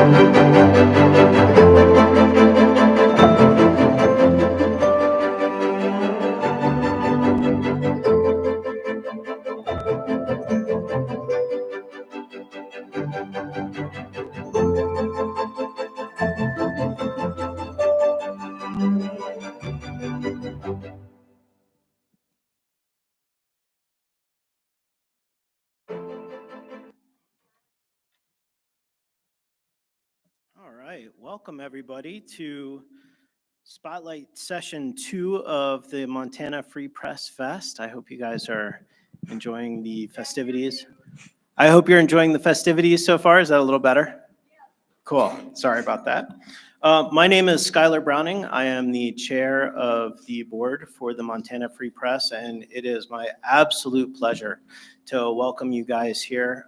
All right, welcome everybody to Spotlight Session 2 of the Montana Free Press Fest. I hope you guys are enjoying the festivities. I hope you're enjoying the festivities so far. Is that a little better? Cool, sorry about that. My name is Skylar Browning. I am the chair of the board for the Montana Free Press, and it is my absolute pleasure to welcome you guys here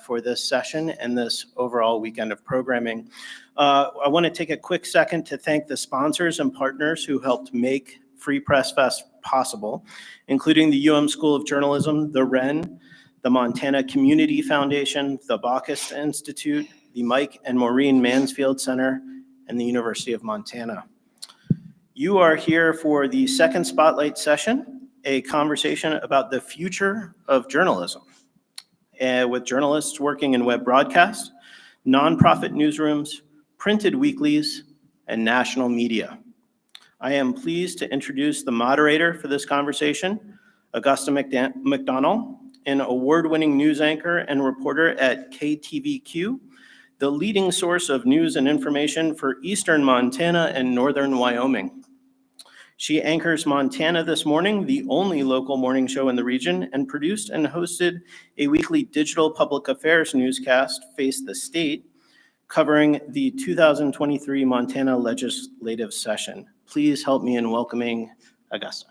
for this session and this overall weekend of programming. I want to take a quick second to thank the sponsors and partners who helped make Free Press Fest possible, including the School of Journalism, the Wren, the Montana Community Foundation, the Baucus Institute, the Mike and Maureen Mansfield Center, and the University of Montana. You are here for the second Spotlight session, a conversation about the future of journalism, with journalists working in web broadcast, nonprofit newsrooms, printed weeklies, and national media. I am pleased to introduce the moderator for this conversation, Augusta McDonnell, an award-winning news anchor and reporter at KTVQ, the leading source of news and information for Eastern Montana and Northern Wyoming. She anchors Montana This Morning, the only local morning show in the region, and produced and hosted a weekly digital public affairs newscast, Face the State, covering the 2023 Montana legislative session. Please help me in welcoming Augusta.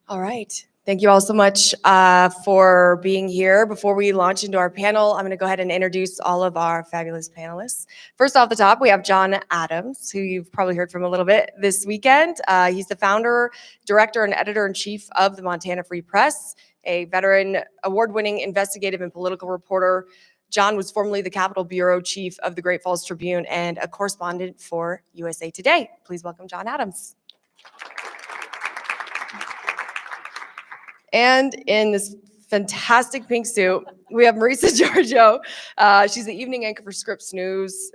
All right. Thank you all so much for being here. Before we launch into our panel, I'm going to go ahead and introduce all of our fabulous panelists. First off the top, we have John Adams, who you've probably heard from a little bit this weekend. He's the founder, director, and editor-in-chief of the Montana Free Press, a veteran, award-winning investigative and political reporter. John was formerly the Capitol Bureau Chief of the Great Falls Tribune and a correspondent for USA Today. Please welcome John Adams. And in this fantastic pink suit, we have Maritsa Georgiou. She's the evening anchor for Scripps News.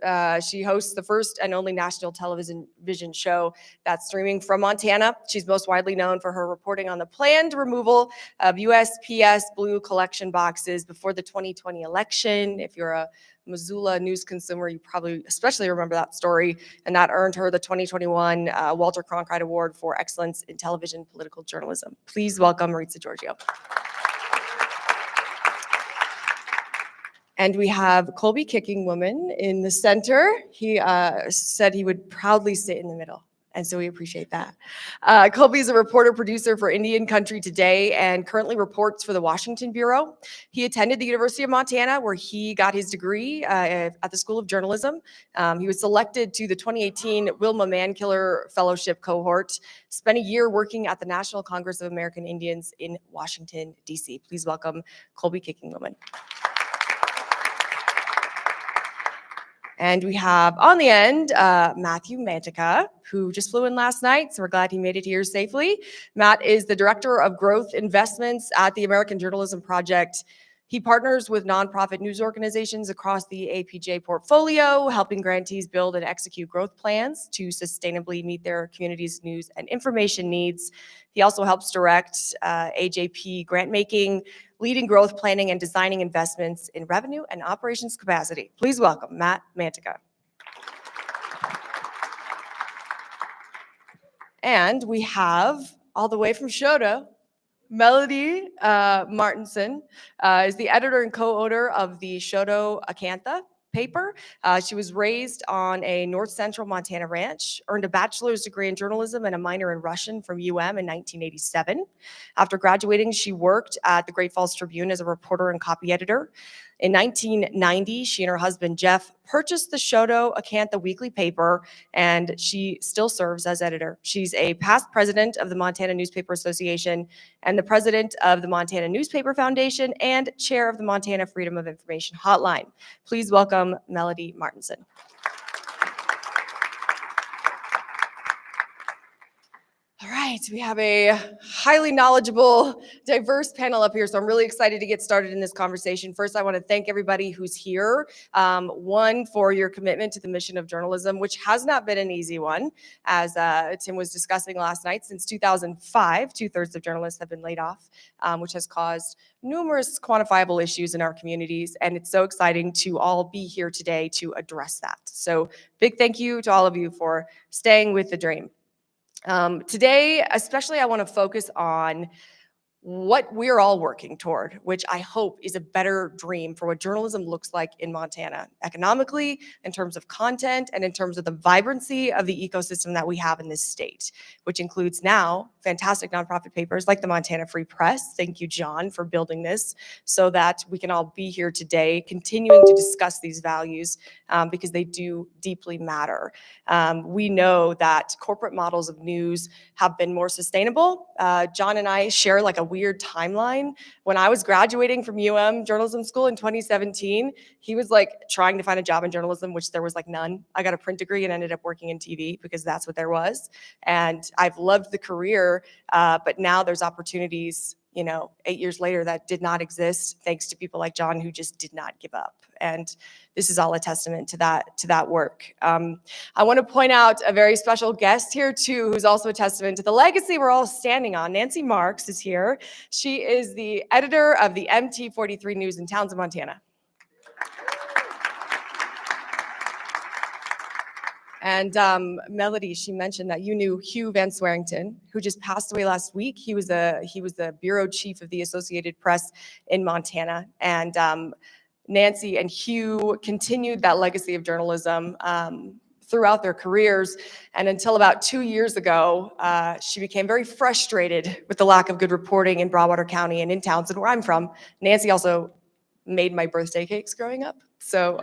She hosts the first and only national television show that's streaming from Montana. She's most widely known for her reporting on the planned removal of USPS blue collection boxes before the 2020 election. If you're a Missoula news consumer, you probably especially remember that story, and that earned her the 2021 Walter Cronkite Award for Excellence in Television Political Journalism. Please welcome Maritsa Georgiou. And we have Kolby KickingWoman in the center. He said he would proudly sit in the middle, and so we appreciate that. Kolby is a reporter producer for Indian Country Today and currently reports for the Washington Bureau. He attended the University of Montana, where he got his degree at the School of Journalism. He was selected to the 2018 Wilma Mankiller Fellowship cohort, spent a year working at the National Congress of American Indians in Washington, D.C. Please welcome Kolby KickingWoman. And we have on the end, Matthew Mantica, who just flew in last night, so we're glad he made it here safely. Matt is the Director of Growth Investments at the American Journalism Project. He partners with nonprofit news organizations across the APJ portfolio, helping grantees build and execute growth plans to sustainably meet their community's news and information needs. He also helps direct AJP grant making, leading growth planning, and designing investments in revenue and operations capacity. Please welcome Matt Mantica. And we have, all the way from Choteau, Melody Martinsen is the editor and co-owner of the Choteau Acantha paper. She was raised on a north central Montana ranch, earned a bachelor's degree in journalism and a minor in Russian from UM in 1987. After graduating, she worked at the Great Falls Tribune as a reporter and copy editor. In 1990, she and her husband, Jeff, purchased the Choteau Acantha weekly paper, and she still serves as editor. She's a past president of the Montana Newspaper Association and the president of the Montana Newspaper Foundation and chair of the Montana Freedom of Information Hotline. Please welcome Melody Martinsen. All right, we have a highly knowledgeable, diverse panel up here, so I'm really excited to get started in this conversation. First, I want to thank everybody who's here. One, for your commitment to the mission of journalism, which has not been an easy one, as Tim was discussing last night. Since 2005, 2/3 of journalists have been laid off, which has caused numerous quantifiable issues in our communities, and it's so exciting to all be here today to address that. So big thank you to all of you for staying with the dream. Today, especially, I want to focus on what we're all working toward, which I hope is a better dream for what journalism looks like in Montana, economically, in terms of content, and in terms of the vibrancy of the ecosystem that we have in this state, which includes now fantastic nonprofit papers like the Montana Free Press. Thank you, John, for building this so that we can all be here today, continuing to discuss these values because they do deeply matter. We know that corporate models of news have been more sustainable. John and I share like a weird timeline. When I was graduating from journalism school in 2017, he was like trying to find a job in journalism, which there was like none. I got a print degree and ended up working in TV because that's what there was. And I've loved the career, but now there's opportunities, 8 years later that did not exist thanks to people like John who just did not give up. And this is all a testament to that work. I want to point out a very special guest here too, who's also a testament to the legacy we're all standing on. Nancy Marks is here. She is the editor of the MT43 News in Townsend, Montana. And Melody, she mentioned that you knew Hugh Van Swearington, who just passed away last week. He was the bureau chief of the Associated Press in Montana. And Nancy and Hugh continued that legacy of journalism throughout their careers. And until about 2 years ago, she became very frustrated with the lack of good reporting in Broadwater County and in Townsend, where I'm from. Nancy also made my birthday cakes growing up. So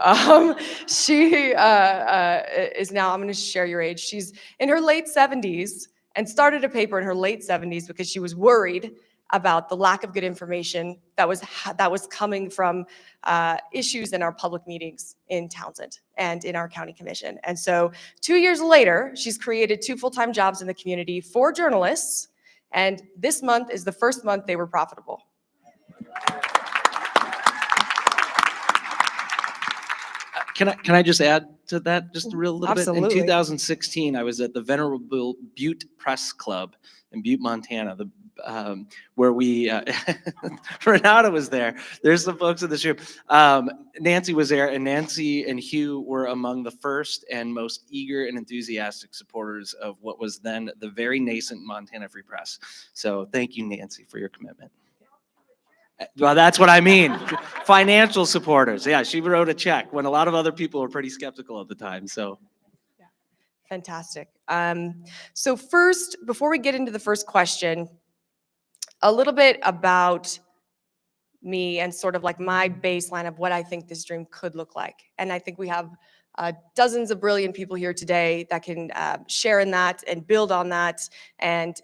she is now, I'm going to share your age. She's in her late 70s and started a paper in her late 70s because she was worried about the lack of good information that was coming from issues in our public meetings in Townsend and in our county commission. And so 2 years later, she's created 2 full-time jobs in the community for journalists. And this month is the first month they were profitable. Can I just add to that just a real little Absolutely. bit? In 2016, I was at the Venerable Butte Press Club in Butte, Montana, where we, Renata was there. There's some folks in this room. Nancy was there, and Nancy and Hugh were among the first and most eager and enthusiastic supporters of what was then the very nascent Montana Free Press. So thank you, Nancy, for your commitment. Well, that's what I mean. Financial supporters. Yeah, she wrote a check when a lot of other people were pretty skeptical at the time. So, yeah. Fantastic. So first, before we get into the first question, a little bit about me and sort of like my baseline of what I think this dream could look like. And I think we have dozens of brilliant people here today that can share in that and build on that and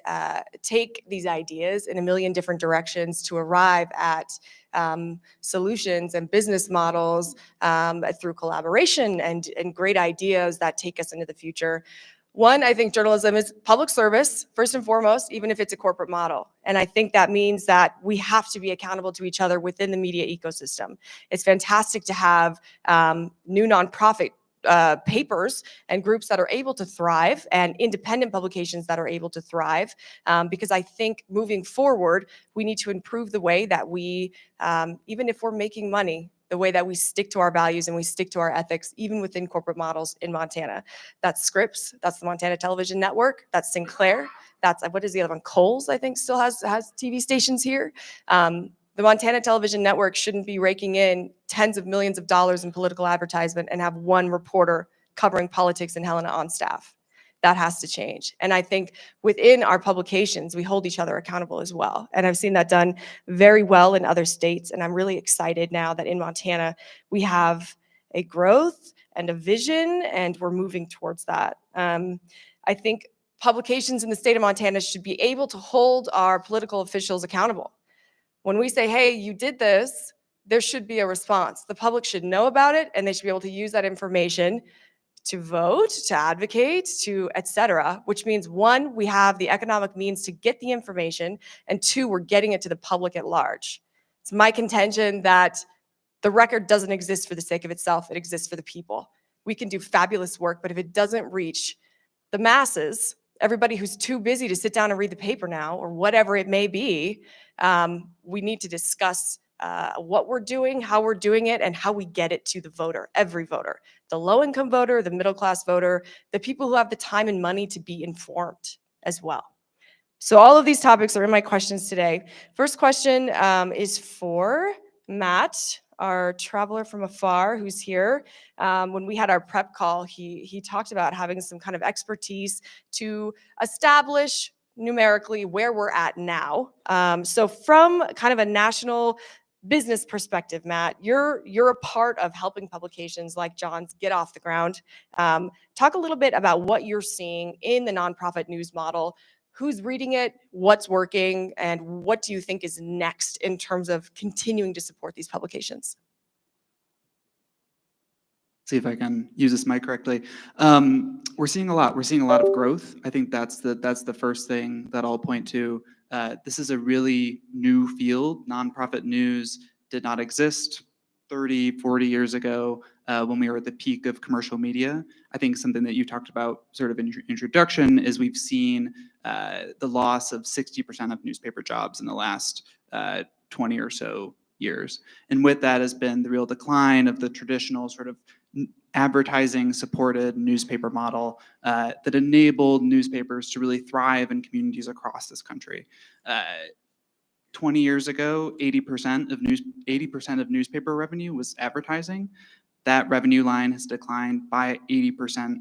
take these ideas in a million different directions to arrive at solutions and business models through collaboration and great ideas that take us into the future. One, I think journalism is public service, first and foremost, even if it's a corporate model. And I think that means that we have to be accountable to each other within the media ecosystem. It's fantastic to have new nonprofit papers and groups that are able to thrive and independent publications that are able to thrive because I think moving forward, we need to improve the way that we, even if we're making money, the way that we stick to our values and we stick to our ethics, even within corporate models in Montana. That's Scripps, that's the Montana Television Network, that's Sinclair, that's, what is the other one? Kohl's, I think, still has TV stations here. The Montana Television Network shouldn't be raking in tens of millions of dollars in political advertisement and have one reporter covering politics in Helena on staff. That has to change. And I think within our publications, we hold each other accountable as well. And I've seen that done very well in other states. And I'm really excited now that in Montana, we have a growth and a vision, and we're moving towards that. I think publications in the state of Montana should be able to hold our political officials accountable. When we say, hey, you did this, there should be a response. The public should know about it, and they should be able to use that information to vote, to advocate, to et cetera, which means one, we have the economic means to get the information, and two, we're getting it to the public at large. It's my contention that the record doesn't exist for the sake of itself, it exists for the people. We can do fabulous work, but if it doesn't reach the masses, everybody who's too busy to sit down and read the paper now, or whatever it may be, we need to discuss what we're doing, how we're doing it, and how we get it to the voter, every voter, the low-income voter, the middle-class voter, the people who have the time and money to be informed as well. So all of these topics are in my questions today. First question is for Matt, our traveler from afar who's here. When we had our prep call, he talked about having some kind of expertise to establish numerically where we're at now. So from kind of a national business perspective, Matt, you're a part of helping publications like John's get off the ground. Talk a little bit about what you're seeing in the nonprofit news model. Who's reading it, what's working, and what do you think is next in terms of continuing to support these publications? See if I can use this mic correctly. We're seeing a lot. We're seeing a lot of growth. I think that's the first thing that I'll point to. This is a really new field. Nonprofit news did not exist 30, 40 years ago when we were at the peak of commercial media. I think something that you talked about sort of in your introduction is we've seen the loss of 60% of newspaper jobs in the last 20 or so years. And with that has been the real decline of the traditional sort of advertising supported newspaper model that enabled newspapers to really thrive in communities across this country. 20 years ago, 80% of newspaper revenue was advertising. That revenue line has declined by 80%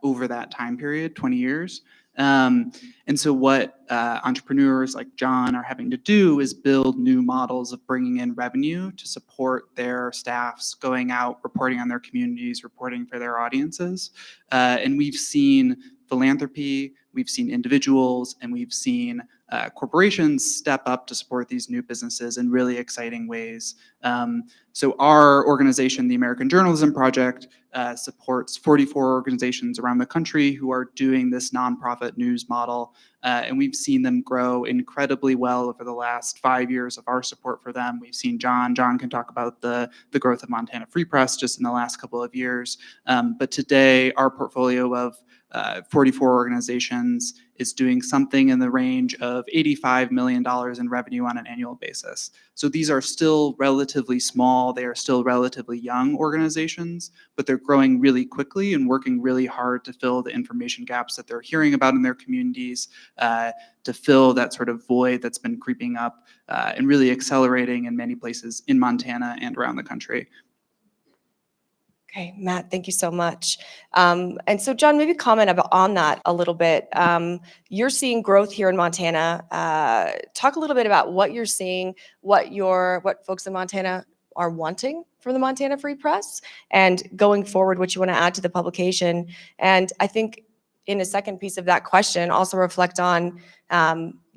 over that time period, 20 years. And so what entrepreneurs like John are having to do is build new models of bringing in revenue to support their staffs, going out, reporting on their communities, reporting for their audiences. And we've seen philanthropy, we've seen individuals, and we've seen corporations step up to support these new businesses in really exciting ways. So our organization, the American Journalism Project, supports 44 organizations around the country who are doing this nonprofit news model. And we've seen them grow incredibly well over the last 5 years of our support for them. We've seen John can talk about the growth of Montana Free Press just in the last couple of years. But today, our portfolio of 44 organizations is doing something in the range of $85 million in revenue on an annual basis. So these are still relatively small, they are still relatively young organizations, but they're growing really quickly and working really hard to fill the information gaps that they're hearing about in their communities, to fill that sort of void that's been creeping up and really accelerating in many places in Montana and around the country. Okay, Matt, thank you so much. And so, John, maybe comment on that a little bit. You're seeing growth here in Montana. Talk a little bit about what you're seeing, what folks in Montana are wanting from the Montana Free Press, and going forward, what you want to add to the publication. And I think in a second piece of that question, also reflect on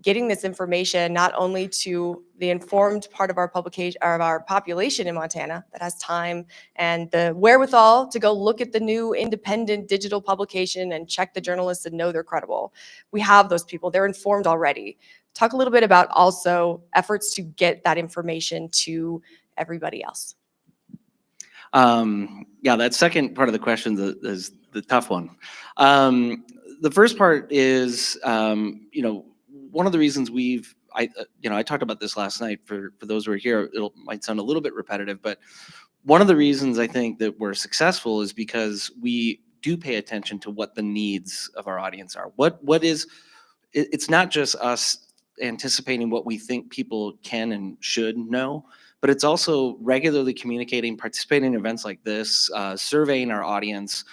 getting this information not only to the informed part of our publication, or of our population in Montana that has time and the wherewithal to go look at the new independent digital publication and check the journalists and know they're credible. We have those people, they're informed already. Talk a little bit about also efforts to get that information to everybody else. Yeah, that second part of the question is the tough one. The first part is, one of the reasons I talked about this last night for those who are here, might sound a little bit repetitive, but one of the reasons I think that we're successful is because we do pay attention to what the needs of our audience are. It's not just us anticipating what we think people can and should know, but it's also regularly communicating, participating in events like this, surveying our audience,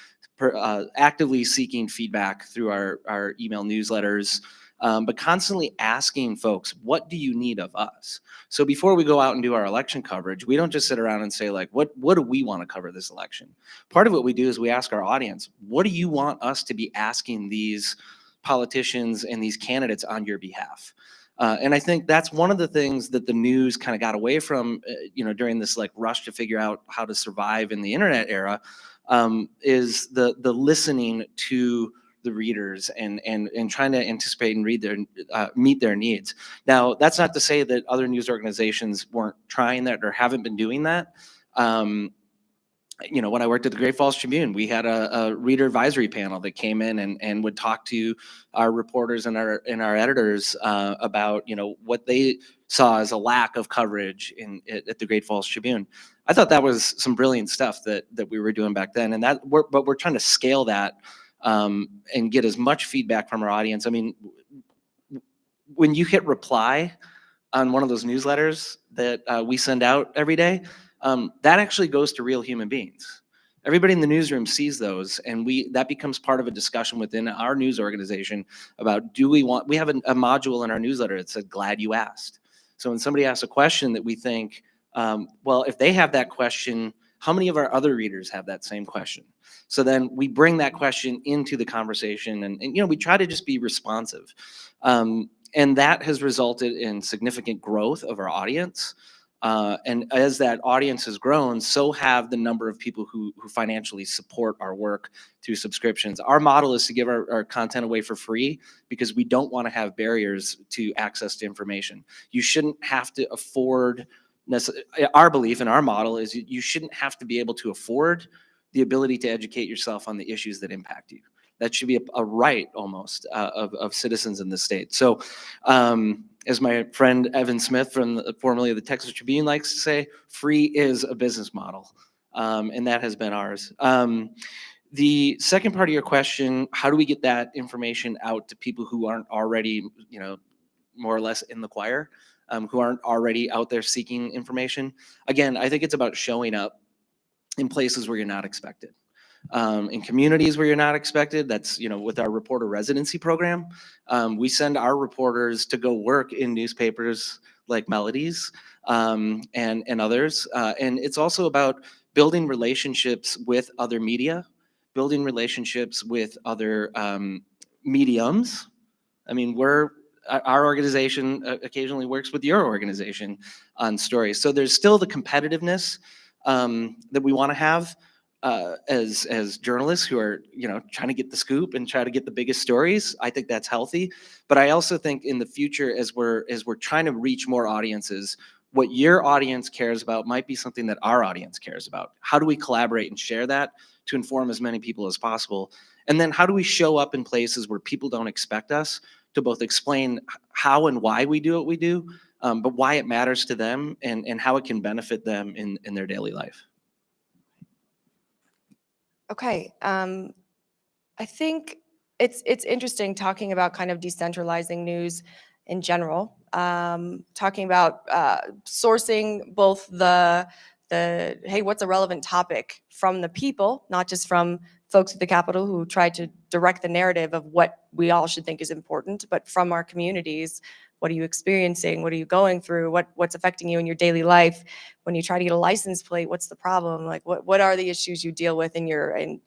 actively seeking feedback through our email newsletters, but constantly asking folks, what do you need of us? So before we go out and do our election coverage, we don't just sit around and say, like, what do we want to cover this election? Part of what we do is we ask our audience, what do you want us to be asking these politicians and these candidates on your behalf? And I think that's one of the things that the news kind of got away from, during this like rush to figure out how to survive in the internet era, is the listening to the readers and trying to anticipate and read their meet their needs. Now, that's not to say that other news organizations weren't trying that or haven't been doing that. When I worked at the Great Falls Tribune, we had a reader advisory panel that came in and would talk to our reporters and our editors about what they saw as a lack of coverage at the Great Falls Tribune. I thought that was some brilliant stuff that we were doing back then, and but we're trying to scale that and get as much feedback from our audience. I mean, when you hit reply on one of those newsletters that we send out every day, that actually goes to real human beings. Everybody in the newsroom sees those, and that becomes part of a discussion within our news organization about we have a module in our newsletter that said, glad you asked. So when somebody asks a question that we think, well, if they have that question, how many of our other readers have that same question? So then we bring that question into the conversation, and we try to just be responsive. And that has resulted in significant growth of our audience. And as that audience has grown, so have the number of people who financially support our work through subscriptions. Our model is to give our content away for free because we don't want to have barriers to access to information. You shouldn't have to afford, our belief in our model is you shouldn't have to be able to afford the ability to educate yourself on the issues that impact you. That should be a right almost of citizens in the state. So as my friend Evan Smith formerly of the Texas Tribune likes to say, free is a business model. And that has been ours. The second part of your question, how do we get that information out to people who aren't already, more or less in the choir, who aren't already out there seeking information? Again, I think it's about showing up in places where you're not expected. In communities where you're not expected, that's, with our reporter residency program, we send our reporters to go work in newspapers like Melodies and others. And it's also about building relationships with other media, building relationships with other mediums. I mean, our organization occasionally works with your organization on stories. So there's still the competitiveness that we want to have. As journalists who are trying to get the scoop and try to get the biggest stories. I think that's healthy, but I also think in the future, as we're trying to reach more audiences, what your audience cares about might be something that our audience cares about. How do we collaborate and share that to inform as many people as possible? And then how do we show up in places where people don't expect us to both explain how and why we do what we do, but why it matters to them and how it can benefit them in their daily life? Okay. I think it's interesting talking about kind of decentralizing news in general, talking about sourcing both the hey, what's a relevant topic from the people, not just from folks at the Capitol who try to direct the narrative of what we all should think is important, but from our communities. What are you experiencing? What are you going through? What's affecting you in your daily life? When you try to get a license plate, what's the problem? Like, what are the issues you deal with in your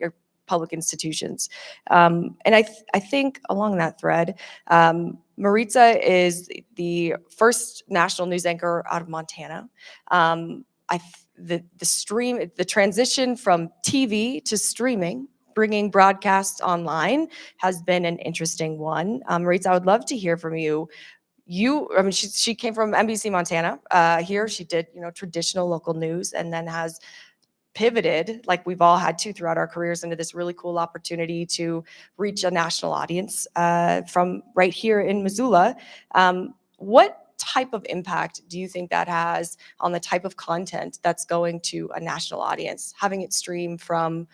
public institutions? And I think along that thread, Maritsa is the first national news anchor out of Montana. The transition from TV to streaming, bringing broadcasts online, has been an interesting one. Maritsa, I would love to hear from you. She came from NBC Montana. Here she did, traditional local news, and then has pivoted, like we've all had to throughout our careers, into this really cool opportunity to reach a national audience from right here in Missoula. What type of impact do you think that has on the type of content that's going to a national audience, having it stream from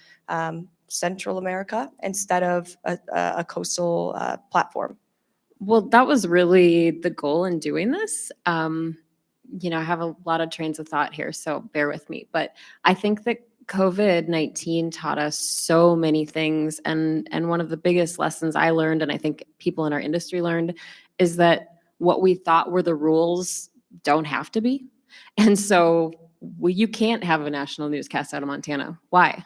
Central America instead of a coastal platform? Well, that was really the goal in doing this. I have a lot of trains of thought here, so bear with me. But I think that COVID-19 taught us so many things. And one of the biggest lessons I learned, and I think people in our industry learned, is that what we thought were the rules don't have to be. And so you can't have a national newscast out of Montana. Why?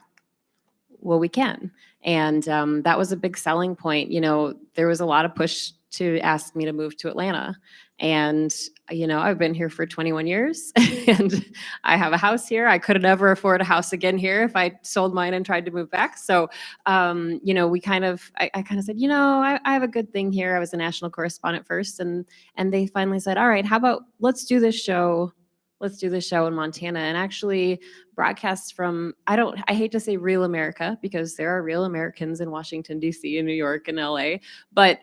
Well, we can. And that was a big selling point. You know, there was a lot of push to ask me to move to Atlanta. And, you know, I've been here for 21 years and I have a house here. I could never afford a house again here if I sold mine and tried to move back. So, you know, I kind of said, you know, I have a good thing here. I was a national correspondent first. And they finally said, all right, how about let's do this show. Let's do this show in Montana and actually broadcast from, I hate to say real America because there are real Americans in Washington, D.C. and New York and LA, but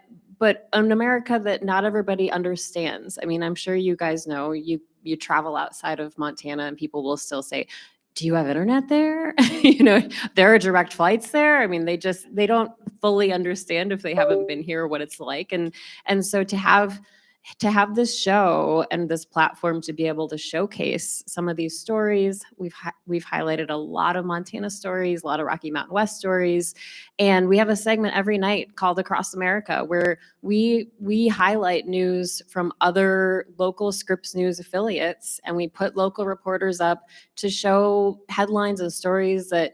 an America that not everybody understands. I mean, I'm sure you guys know, you travel outside of Montana and people will still say, do you have internet there? You know, there are direct flights there. I mean, they don't fully understand if they haven't been here what it's like. And so to have this show and this platform to be able to showcase some of these stories, we've highlighted a lot of Montana stories, a lot of Rocky Mountain West stories, and we have a segment every night called Across America where we highlight news from other local Scripps News affiliates, and we put local reporters up to show headlines and stories that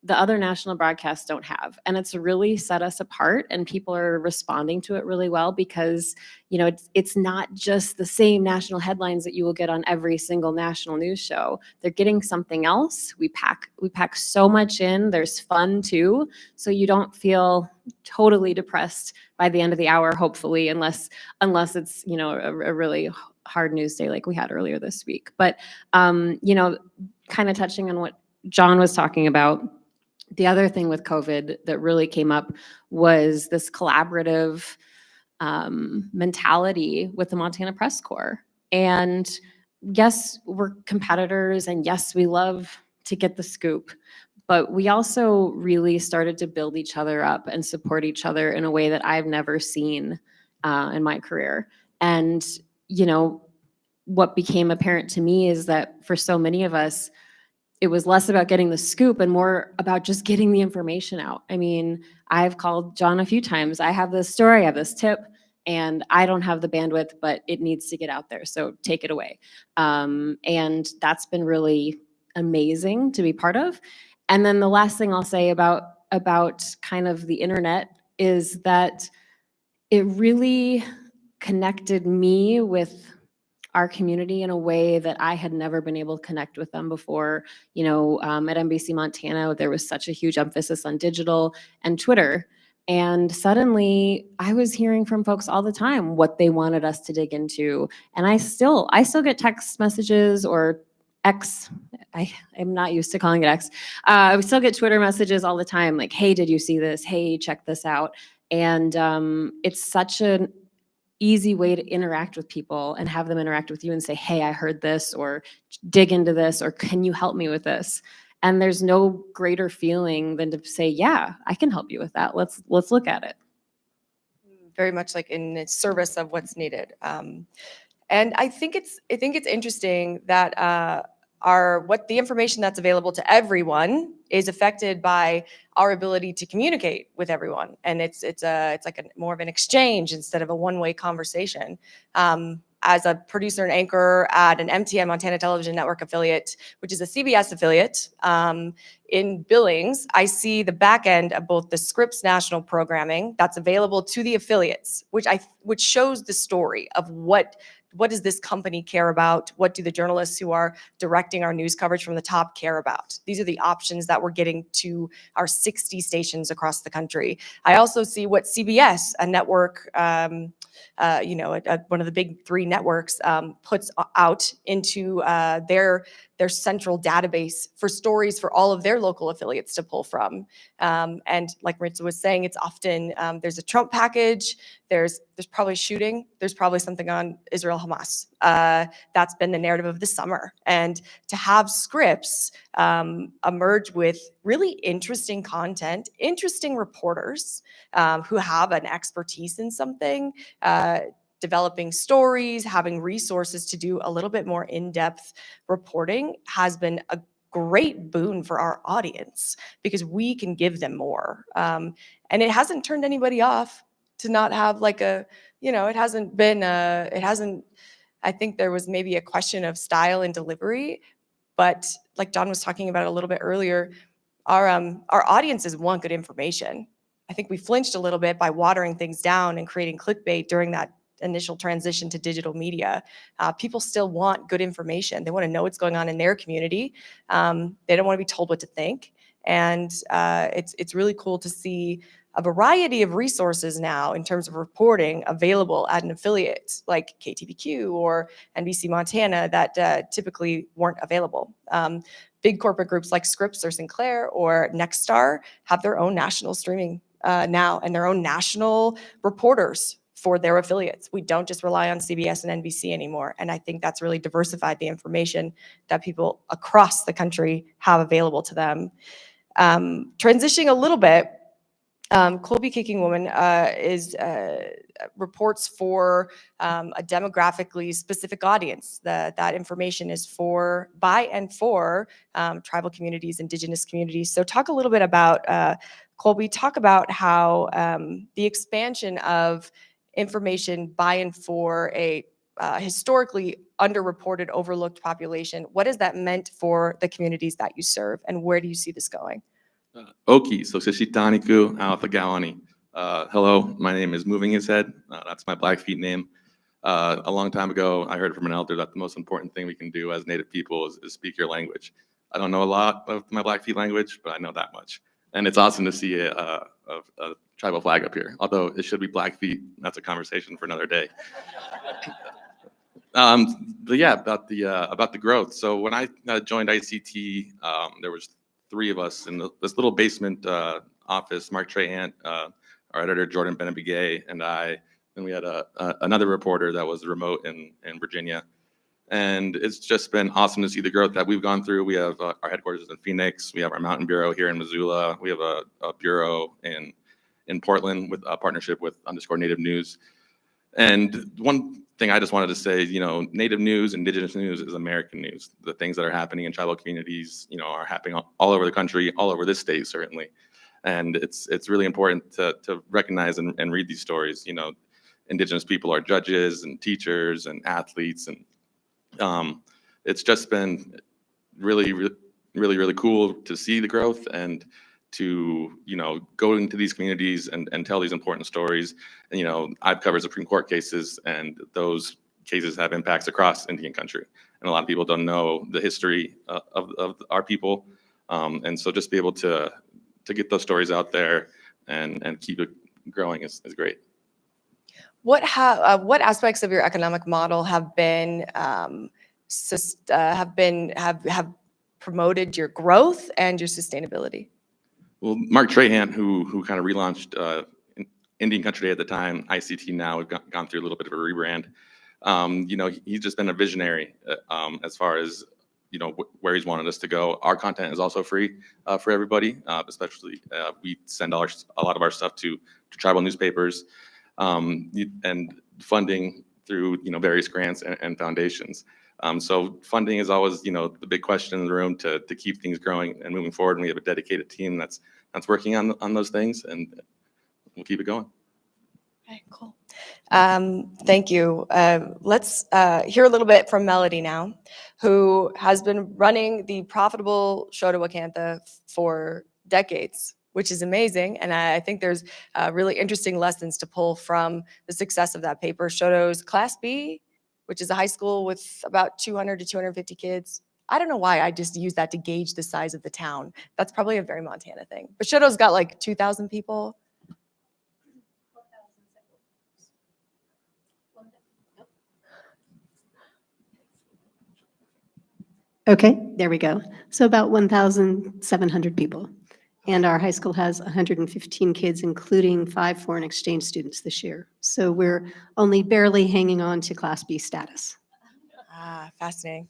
the other national broadcasts don't have. And it's really set us apart, and people are responding to it really well because, you know, it's not just the same national headlines that you will get on every single national news show. They're getting something else. We pack so much in. There's fun too. So you don't feel totally depressed by the end of the hour, hopefully, unless it's, you know, a really hard news day like we had earlier this week. But, you know, kind of touching on what John was talking about, the other thing with COVID that really came up was this collaborative mentality with the Montana Press Corps. And yes, we're competitors, and yes, we love to get the scoop, but we also really started to build each other up and support each other in a way that I've never seen in my career. And, you know, what became apparent to me is that for so many of us, it was less about getting the scoop and more about just getting the information out. I mean, I've called John a few times. I have this story, I have this tip, and I don't have the bandwidth, but it needs to get out there. So take it away. And that's been really amazing to be part of. And then the last thing I'll say about kind of the internet is that it really connected me with our community in a way that I had never been able to connect with them before. You know, at NBC Montana, there was such a huge emphasis on digital and Twitter. And suddenly I was hearing from folks all the time what they wanted us to dig into. And I still get text messages or X. I'm not used to calling it X. I still get Twitter messages all the time, like, hey, did you see this? Hey, check this out. And it's such an easy way to interact with people and have them interact with you and say, hey, I heard this, or dig into this, or can you help me with this? And there's no greater feeling than to say, yeah, I can help you with that. Let's look at it. Very much like in its service of what's needed. And I think it's interesting that what the information that's available to everyone is affected by our ability to communicate with everyone, and it's like more of an exchange instead of a one-way conversation. As a producer and anchor at an MTN Montana Television Network affiliate, which is a CBS affiliate, in Billings, I see the back end of both the Scripps national programming that's available to the affiliates, which shows the story of what does this company care about? What do the journalists who are directing our news coverage from the top care about? These are the options that we're getting to our 60 stations across the country. I also see what CBS, a network, one of the big three networks, puts out into their central database for stories for all of their local affiliates to pull from. And like Maritsa was saying, it's often there's a Trump package, there's probably shooting, there's probably something on Israel-Hamas. That's been the narrative of the summer. And to have Scripps emerge with really interesting content, interesting reporters who have an expertise in something, developing stories, having resources to do a little bit more in-depth reporting has been great boon for our audience because we can give them more. And it hasn't turned anybody off to not have like a, you know, it hasn't, I think there was maybe a question of style and delivery, but like John was talking about a little bit earlier, our audiences want good information. I think we flinched a little bit by watering things down and creating clickbait during that initial transition to digital media. People still want good information. They want to know what's going on in their community. They don't want to be told what to think. And it's really cool to see a variety of resources now in terms of reporting available at an affiliate like KTVQ or NBC Montana that typically weren't available. Big corporate groups like Scripps or Sinclair or Nexstar have their own national streaming now and their own national reporters for their affiliates. We don't just rely on CBS and NBC anymore. And I think that's really diversified the information that people across the country have available to them. Transitioning a little bit, Kolby KickingWoman reports for a demographically specific audience. That information is by and for tribal communities, indigenous communities. So talk a little bit about, Kolby, talk about how the expansion of information by and for a historically underreported, overlooked population, what has that meant for the communities that you serve, and where do you see this going? Oki, so Sishitaniku, Althagawani. Hello, my name is Moving His Head. That's my Blackfeet name. A long time ago, I heard from an elder that the most important thing we can do as Native people is speak your language. I don't know a lot of my Blackfeet language, but I know that much. And it's awesome to see a tribal flag up here, although it should be Blackfeet. That's a conversation for another day. But yeah, about the growth. So when I joined ICT, there was 3 of us in this little basement office. Mark Trahant, our editor Jordan Benabigay, and I. And we had another reporter that was remote in Virginia. And it's just been awesome to see the growth that we've gone through. We have our headquarters in Phoenix. We have our mountain bureau here in Missoula. We have a bureau in Portland with a partnership with _Native News. And one thing I just wanted to say, you know, Native news, Indigenous news is American news. The things that are happening in tribal communities, you know, are happening all over the country, all over this state, certainly. And it's really important to recognize and read these stories. You know, Indigenous people are judges and teachers and athletes, and it's just been really cool to see the growth and to, you know, go into these communities and tell these important stories. And, you know, I've covered Supreme Court cases, and those cases have impacts across Indian country. And a lot of people don't know the history of our people. And so just be able to get those stories out there and keep it growing is great. What aspects of your economic model have promoted your growth and your sustainability? Well, Mark Trahant, who kind of relaunched Indian Country Day at the time, ICT now, we've gone through a little bit of a rebrand. You know, he's just been a visionary as far as, you know, where he's wanted us to go. Our content is also free for everybody, especially we send a lot of our stuff to tribal newspapers and funding through, you know, various grants and foundations. So funding is always, you know, the big question in the room to keep things growing and moving forward. And we have a dedicated team that's working on those things, and we'll keep it going. Okay, cool. Thank you. Let's hear a little bit from Melody now, who has been running the profitable Choteau Acantha for decades, which is amazing. And I think there's really interesting lessons to pull from the success of that paper. Choteau's Class B, which is a high school with about 200 to 250 kids. I don't know why I just use that to gauge the size of the town. That's probably a very Montana thing. But Choteau's got like 2,000 people. Okay, there we go. So about 1,700 people. And our high school has 115 kids, including 5 foreign exchange students this year. So we're only barely hanging on to Class B status. Fascinating.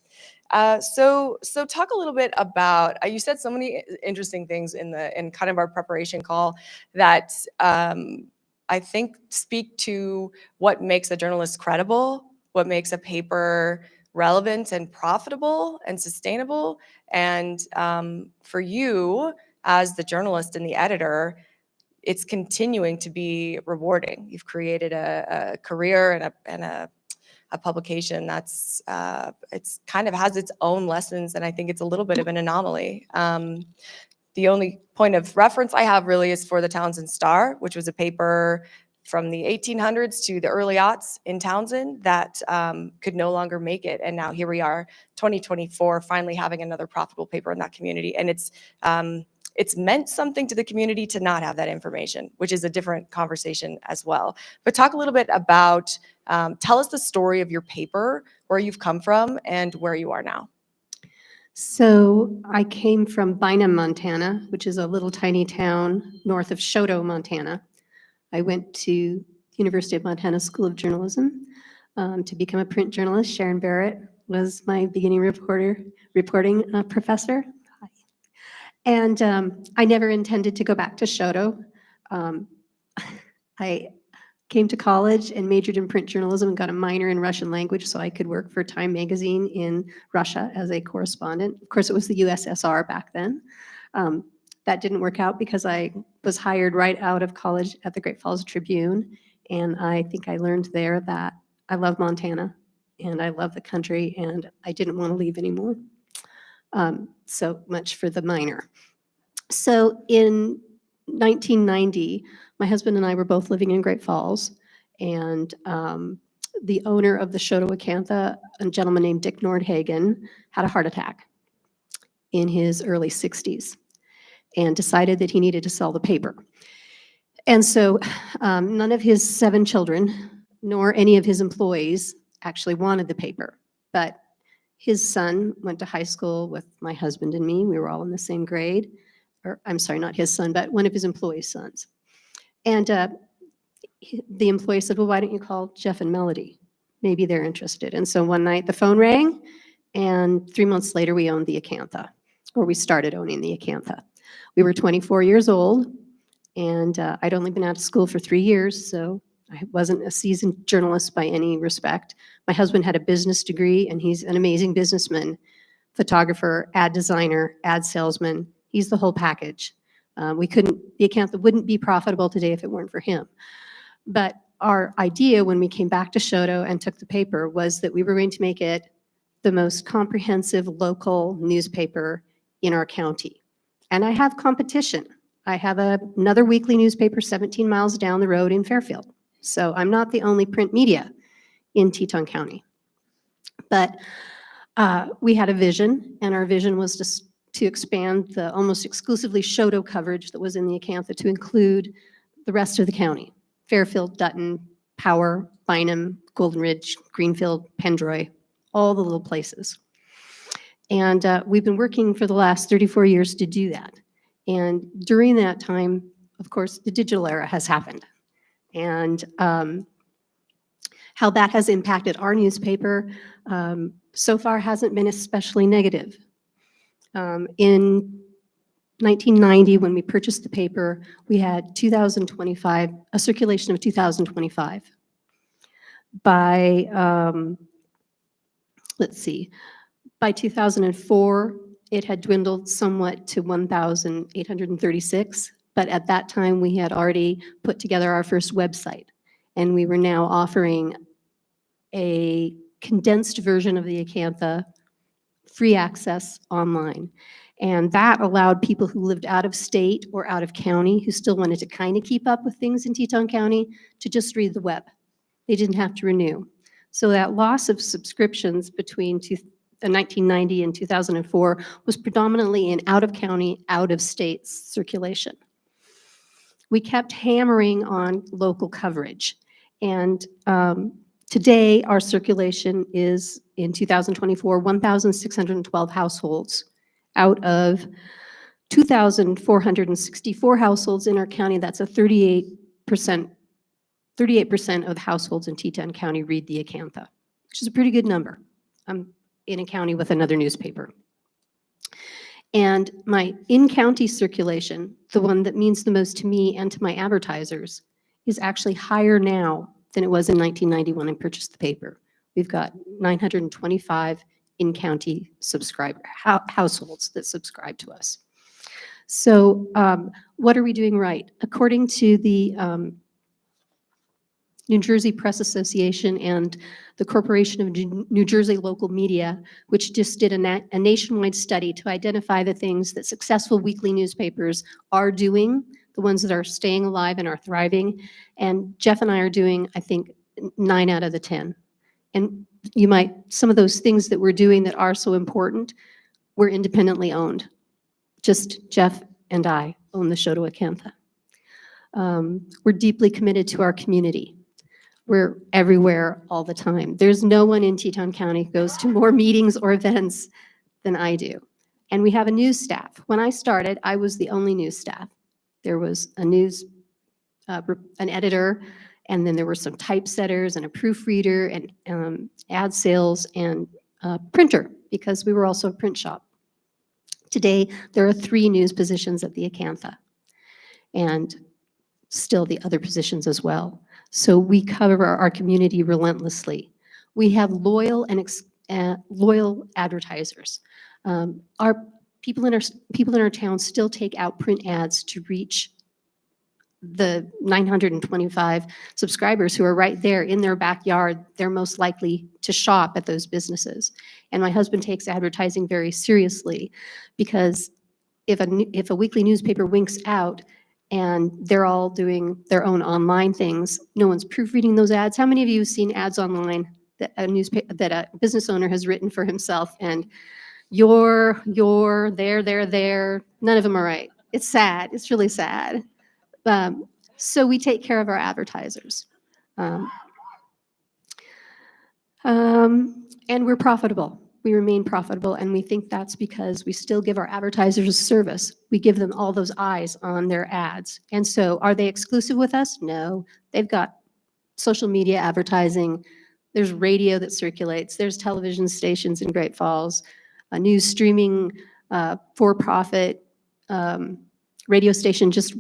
So talk a little bit about, you said so many interesting things in kind of our preparation call that I think speak to what makes a journalist credible, what makes a paper relevant and profitable and sustainable. And for you as the journalist and the editor, it's continuing to be rewarding. You've created a career and a publication that's it's kind of has its own lessons, and I think it's a little bit of an anomaly. The only point of reference I have really is for the Townsend Star, which was a paper from the 1800s to the early aughts in Townsend that could no longer make it. And now here we are, 2024, finally having another profitable paper in that community. And it's meant something to the community to not have that information, which is a different conversation as well. But talk a little bit about, tell us the story of your paper, where you've come from and where you are now. So I came from Bynum, Montana, which is a little tiny town north of Choteau, Montana. I went to University of Montana School of Journalism to become a print journalist. Sharon Barrett was my beginning reporting professor. And I never intended to go back to Choteau. I came to college and majored in print journalism and got a minor in Russian language so I could work for Time magazine in Russia as a correspondent. Of course, it was the USSR back then. That didn't work out because I was hired right out of college at the Great Falls Tribune. And I think I learned there that I love Montana and I love the country and I didn't want to leave anymore. So much for the minor. So in 1990, my husband and I were both living in Great Falls, and the owner of the Choteau Acantha, a gentleman named Dick Nordhagen, had a heart attack in his early 60s and decided that he needed to sell the paper. And so none of his 7 children, nor any of his employees actually wanted the paper, but his son went to high school with my husband and me. We were all in the same grade. Or I'm sorry, not his son, but one of his employees' sons. And the employee said, well, why don't you call Jeff and Melody? Maybe they're interested. And so one night the phone rang, and 3 months later we owned the Acantha, or we started owning the Acantha. We were 24 years old, and I'd only been out of school for 3 years, so I wasn't a seasoned journalist by any respect. My husband had a business degree, and he's an amazing businessman, photographer, ad designer, ad salesman. He's the whole package. The Acantha wouldn't be profitable today if it weren't for him. But our idea when we came back to Choteau and took the paper was that we were going to make it the most comprehensive local newspaper in our county. And I have competition. I have another weekly newspaper 17 miles down the road in Fairfield. So I'm not the only print media in Teton County. But we had a vision, and our vision was to expand the almost exclusively Choteau coverage that was in the Acantha to include the rest of the county: Fairfield, Dutton, Power, Bynum, Golden Ridge, Greenfield, Pendroy, all the little places. And we've been working for the last 34 years to do that. And during that time, of course, the digital era has happened. And how that has impacted our newspaper so far hasn't been especially negative. In 1990, when we purchased the paper, we had a circulation of 2,025. By, by 2004, it had dwindled somewhat to 1,836, but at that time we had already put together our first website, and we were now offering a condensed version of the Acantha, free access online. And that allowed people who lived out of state or out of county, who still wanted to kind of keep up with things in Teton County, to just read the web. They didn't have to renew. So that loss of subscriptions between 1990 and 2004 was predominantly in out-of-county, out-of-state circulation. We kept hammering on local coverage. And today, our circulation is, in 2024, 1,612 households out of 2,464 households in our county. That's a 38% of the households in Teton County read the Acantha, which is a pretty good number. I'm in a county with another newspaper. And my in-county circulation, the one that means the most to me and to my advertisers, is actually higher now than it was in 1990 when I purchased the paper. We've got 925 in-county households that subscribe to us. So what are we doing right? According to the New Jersey Press Association and the Corporation of New Jersey Local Media, which just did a nationwide study to identify the things that successful weekly newspapers are doing, the ones that are staying alive and are thriving. And Jeff and I are doing, I think, 9 out of the 10. And some of those things that we're doing that are so important, we're independently owned. Just Jeff and I own the Choteau Acantha. We're deeply committed to our community. We're everywhere all the time. There's no one in Teton County who goes to more meetings or events than I do. And we have a news staff. When I started, I was the only news staff. There was an editor, and then there were some typesetters and a proofreader and ad sales and a printer, because we were also a print shop. Today, there are 3 news positions at the Acantha, and still the other positions as well. So we cover our community relentlessly. We have loyal loyal advertisers. Our people in our town still take out print ads to reach the 925 subscribers who are right there in their backyard. They're most likely to shop at those businesses. And my husband takes advertising very seriously, because if a weekly newspaper winks out and they're all doing their own online things, no one's proofreading those ads. How many of you have seen ads online that a business owner has written for himself, and you're there, none of them are right? It's sad. It's really sad. So we take care of our advertisers. And we're profitable. We remain profitable, and we think that's because we still give our advertisers a service. We give them all those eyes on their ads. And so are they exclusive with us? No. They've got social media advertising. There's radio that circulates. There's television stations in Great Falls, a news streaming for-profit radio station just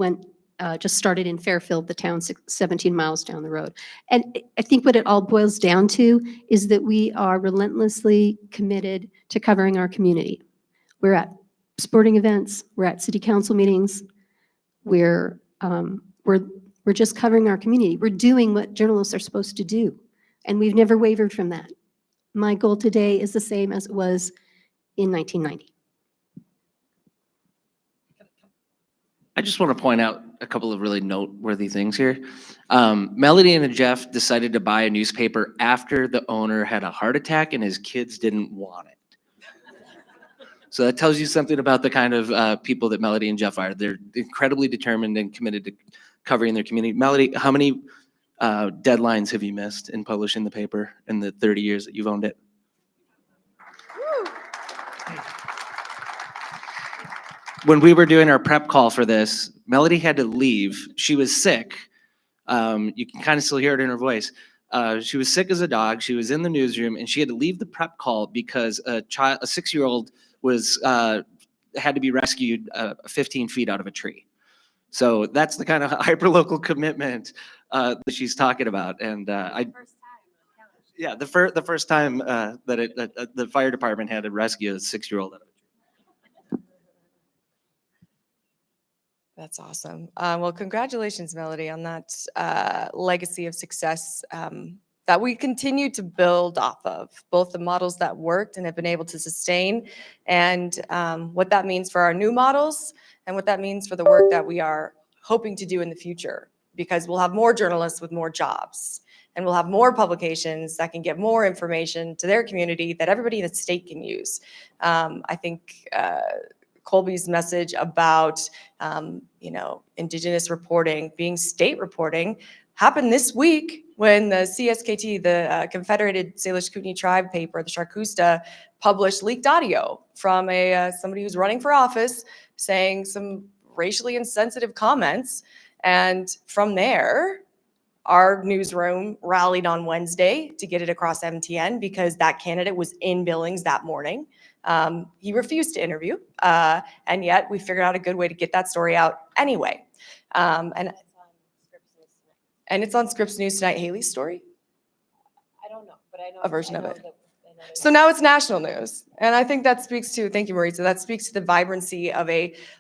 started in Fairfield, the town 17 miles down the road. And I think what it all boils down to is that we are relentlessly committed to covering our community. We're at sporting events, we're at city council meetings, we're just covering our community. We're doing what journalists are supposed to do, and we've never wavered from that. My goal today is the same as it was in 1990. I just want to point out a couple of really noteworthy things here. Melody and Jeff decided to buy a newspaper after the owner had a heart attack and his kids didn't want it. So that tells you something about the kind of people that Melody and Jeff are. They're incredibly determined and committed to covering their community. Melody, how many deadlines have you missed in publishing the paper in the 30 years that you've owned it? When we were doing our prep call for this, Melody had to leave. She was sick. You can kind of still hear it in her voice. She was sick as a dog. She was in the newsroom, and she had to leave the prep call because a 6-year-old had to be rescued 15 feet out of a tree. So that's the kind of hyperlocal commitment that she's talking about. And yeah, the first time that the fire department had to rescue a 6-year-old out of a tree. That's awesome. Well, congratulations, Melody, on that legacy of success that we continue to build off of, both the models that worked and have been able to sustain, and what that means for our new models, and what that means for the work that we are hoping to do in the future, because we'll have more journalists with more jobs, and we'll have more publications that can get more information to their community that everybody in the state can use. I think Kolby's message about Indigenous reporting being state reporting happened this week when the CSKT, the Confederated Salish Kootenai Tribe paper, the Augusta, published leaked audio from somebody who's running for office saying some racially insensitive comments. And from there, our newsroom rallied on Wednesday to get it across MTN because that candidate was in Billings that morning. He refused to interview, and yet we figured out a good way to get that story out anyway. And it's on Scripps News Tonight. Haley's story? I don't know, but a version of it. So now it's national news. And I think that speaks to, thank you, Maritsa, that speaks to the vibrancy of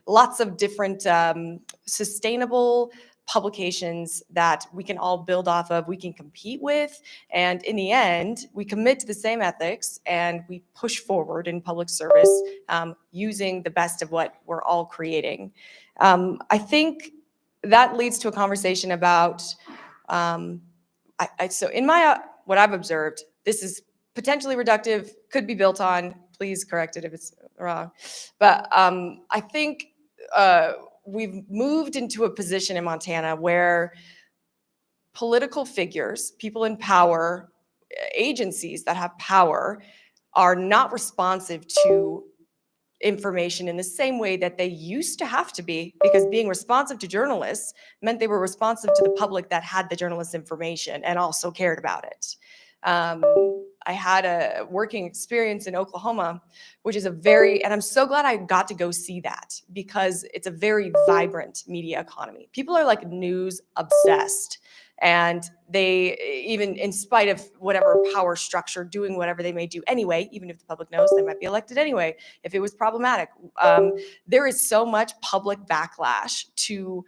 lots of different sustainable publications that we can all build off of, we can compete with. And in the end, we commit to the same ethics and we push forward in public service using the best of what we're all creating. I think that leads to a conversation about, so in what I've observed, this is potentially reductive, could be built on, please correct it if it's wrong. But I think we've moved into a position in Montana where political figures, people in power, agencies that have power are not responsive to information in the same way that they used to have to be, because being responsive to journalists meant they were responsive to the public that had the journalist information and also cared about it. I had a working experience in Oklahoma, which is and I'm so glad I got to go see that because it's a very vibrant media economy. People are like news obsessed. And they, even in spite of whatever power structure, doing whatever they may do anyway, even if the public knows they might be elected anyway, if it was problematic, there is so much public backlash to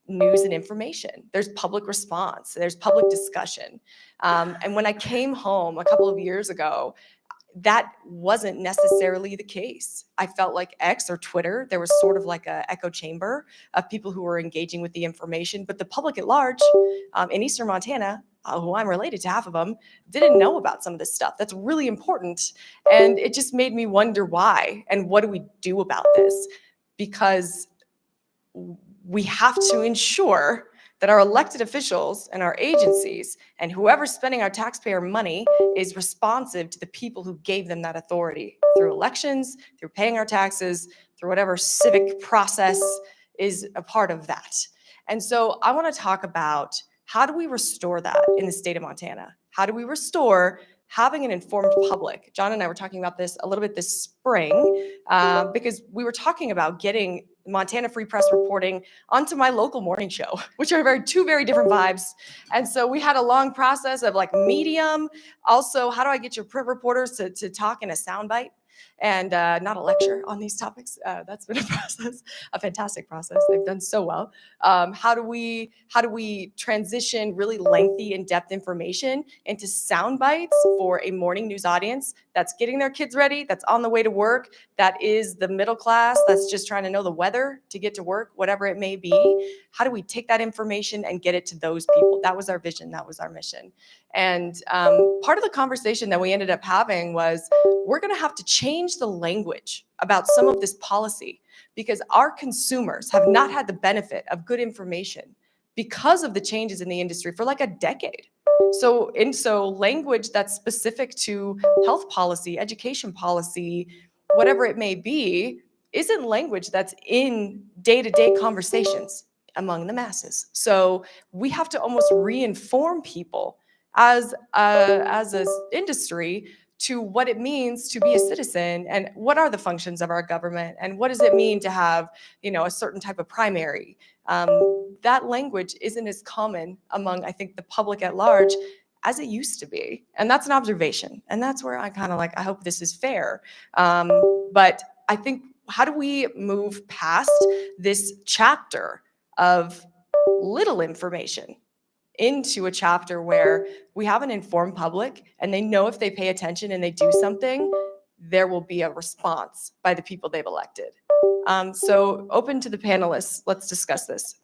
news and information. There's public response, there's public discussion. And when I came home a couple of years ago, that wasn't necessarily the case. I felt like X or Twitter, there was sort of like an echo chamber of people who were engaging with the information, but the public at large in Eastern Montana, who I'm related to half of them, didn't know about some of this stuff. That's really important. And it just made me wonder why and what do we do about this? Because we have to ensure that our elected officials and our agencies and whoever's spending our taxpayer money is responsive to the people who gave them that authority through elections, through paying our taxes, through whatever civic process is a part of that. And so I want to talk about how do we restore that in the state of Montana? How do we restore having an informed public? John and I were talking about this a little bit this spring because we were talking about getting Montana Free Press reporting onto my local morning show, which are two very different vibes. And so we had a long process of like medium. Also, how do I get your print reporters to talk in a soundbite and not a lecture on these topics? That's been a process, a fantastic process. They've done so well. How do we transition really lengthy, in-depth information into sound bites for a morning news audience that's getting their kids ready, that's on the way to work, that is the middle class, that's just trying to know the weather to get to work, whatever it may be? How do we take that information and get it to those people? That was our vision. That was our mission. And part of the conversation that we ended up having was we're going to have to change the language about some of this policy because our consumers have not had the benefit of good information because of the changes in the industry for like a decade. So language that's specific to health policy, education policy, whatever it may be, isn't language that's in day-to-day conversations among the masses. So we have to almost re-inform people as an industry to what it means to be a citizen and what are the functions of our government and what does it mean to have, a certain type of primary. That language isn't as common among, I think, the public at large as it used to be. And that's an observation. And that's where I kind of I hope this is fair. But I think, how do we move past this chapter of little information into a chapter where we have an informed public and they know if they pay attention and they do something, there will be a response by the people they've elected. So open to the panelists. Let's discuss this.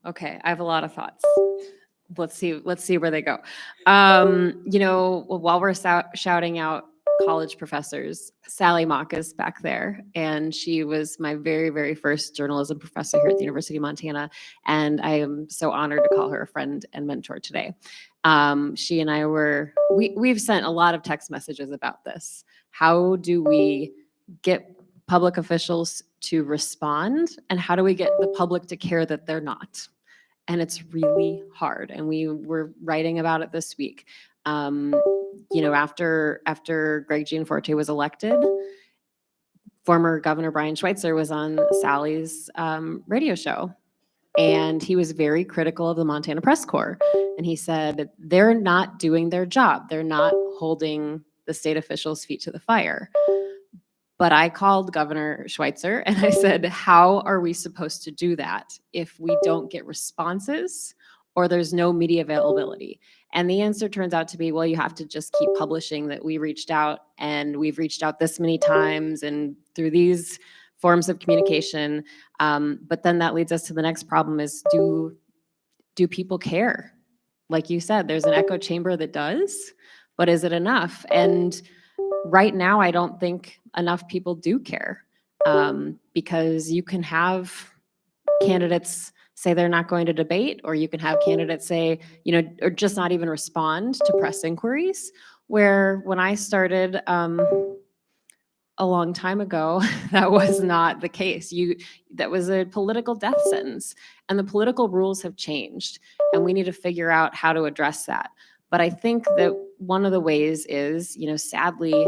Okay, I have a lot of thoughts. Let's see where they go. While we're shouting out college professors, Sally Mock is back there, and she was my very, very first journalism professor here at the University of Montana, and I am so honored to call her a friend and mentor today. She and I we've sent a lot of text messages about this. How do we get public officials to respond, and how do we get the public to care that they're not? And it's really hard. And we were writing about it this week. After Greg Gianforte was elected, former Governor Brian Schweitzer was on Sally's radio show. And he was very critical of the Montana Press Corps. And he said, they're not doing their job. They're not holding the state officials' feet to the fire. But I called Governor Schweitzer and I said, how are we supposed to do that if we don't get responses or there's no media availability? And the answer turns out to be, well, you have to just keep publishing that we reached out and we've reached out this many times and through these forms of communication. But then that leads us to the next problem is, do people care? Like you said, there's an echo chamber that does, but is it enough? And right now, I don't think enough people do care, because you can have candidates say they're not going to debate, or you can have candidates say, or just not even respond to press inquiries, where when I started a long time ago, that was not the case. That was a political death sentence, and the political rules have changed, and we need to figure out how to address that. But I think that one of the ways is, sadly,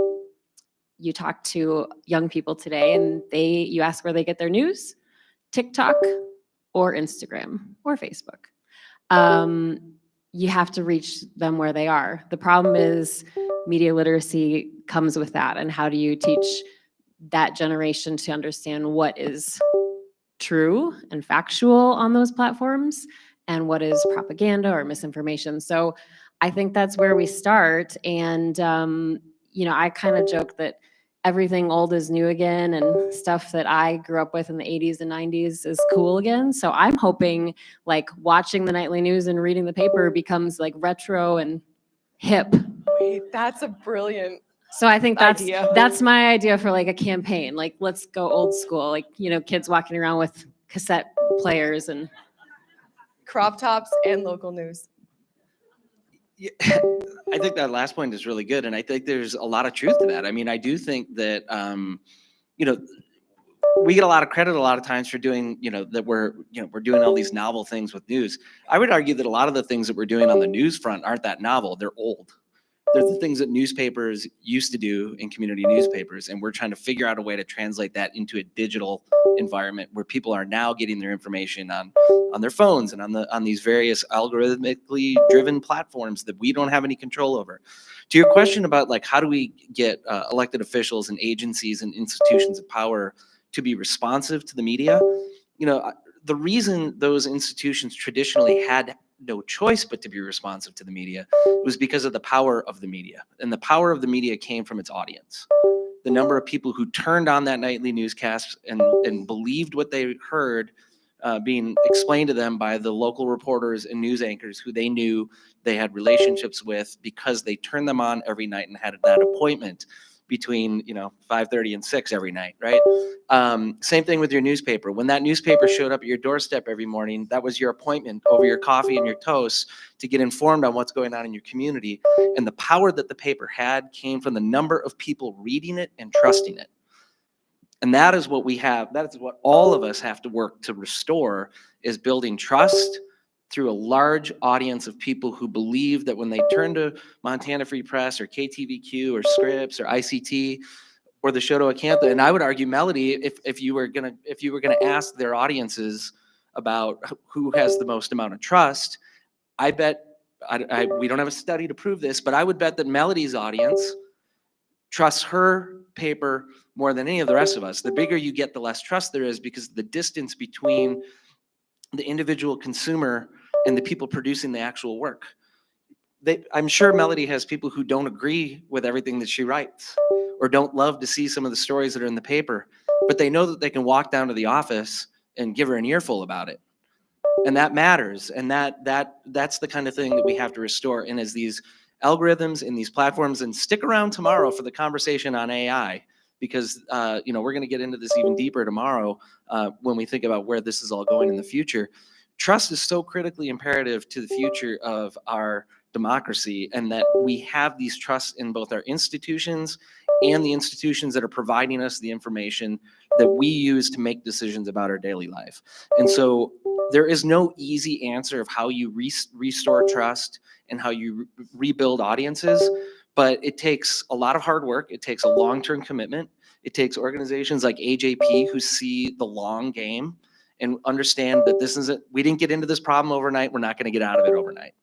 you talk to young people today and you ask where they get their news, TikTok or Instagram or Facebook. You have to reach them where they are. The problem is media literacy comes with that. And how do you teach that generation to understand what is true and factual on those platforms and what is propaganda or misinformation? So I think that's where we start. And, I kind of joke that everything old is new again, and stuff that I grew up with in the 80s and 90s is cool again. So I'm hoping like watching the nightly news and reading the paper becomes like retro and hip. Wait, that's a brilliant So I think idea. that's my idea for like a campaign. Like, let's go old school, like, kids walking around with cassette players and crop tops and local news. Yeah, I think that last point is really good, and I think there's a lot of truth to that. I mean, I do think that we get a lot of credit a lot of times for doing, that we're doing all these novel things with news. I would argue that a lot of the things that we're doing on the news front aren't that novel. They're old. They're the things that newspapers used to do in community newspapers, and we're trying to figure out a way to translate that into a digital environment where people are now getting their information on their phones and on these various algorithmically driven platforms that we don't have any control over. To your question about like how do we get elected officials and agencies and institutions of power to be responsive to the media, the reason those institutions traditionally had no choice but to be responsive to the media was because of the power of the media. And the power of the media came from its audience. The number of people who turned on that nightly newscast and believed what they heard being explained to them by the local reporters and news anchors who they knew they had relationships with because they turned them on every night and had that appointment between 5:30 and 6 every night, right? Same thing with your newspaper. When that newspaper showed up at your doorstep every morning, that was your appointment over your coffee and your toast to get informed on what's going on in your community. And the power that the paper had came from the number of people reading it and trusting it. And that is what we have. That is what all of us have to work to restore, is building trust through a large audience of people who believe that when they turn to Montana Free Press or KTVQ or Scripps or ICT or the Choteau Acantha, and I would argue Melody, if you were gonna ask their audiences about who has the most amount of trust, I bet we don't have a study to prove this, but I would bet that Melody's audience trusts her paper more than any of the rest of us. The bigger you get, the less trust there is, because the distance between the individual consumer and the people producing the actual work. I'm sure Melody has people who don't agree with everything that she writes or don't love to see some of the stories that are in the paper, but they know that they can walk down to the office and give her an earful about it. And that matters. And that's the kind of thing that we have to restore. And as these algorithms and these platforms, and stick around tomorrow for the conversation on AI, because we're going to get into this even deeper tomorrow when we think about where this is all going in the future. Trust is so critically imperative to the future of our democracy, and that we have these trusts in both our institutions and the institutions that are providing us the information that we use to make decisions about our daily life. And so there is no easy answer of how you restore trust and how you rebuild audiences, but it takes a lot of hard work. It takes a long-term commitment. It takes organizations like AJP who see the long game and understand that we didn't get into this problem overnight. We're not going to get out of it overnight.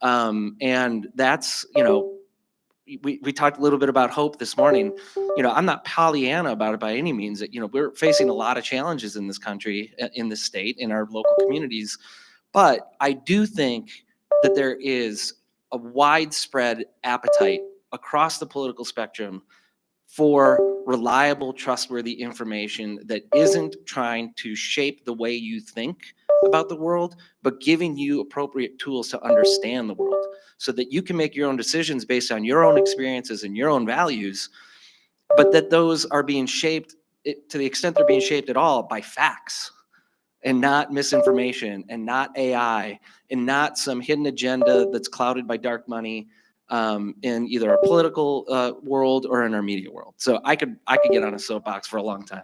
And that's, we talked a little bit about hope this morning. I'm not Pollyanna about it by any means. That we're facing a lot of challenges in this country, in this state, in our local communities. But I do think that there is a widespread appetite across the political spectrum for reliable, trustworthy information that isn't trying to shape the way you think about the world, but giving you appropriate tools to understand the world so that you can make your own decisions based on your own experiences and your own values, but that those are being shaped, to the extent they're being shaped at all, by facts and not misinformation and not AI and not some hidden agenda that's clouded by dark money in either our political world or in our media world. So I could get on a soapbox for a long time.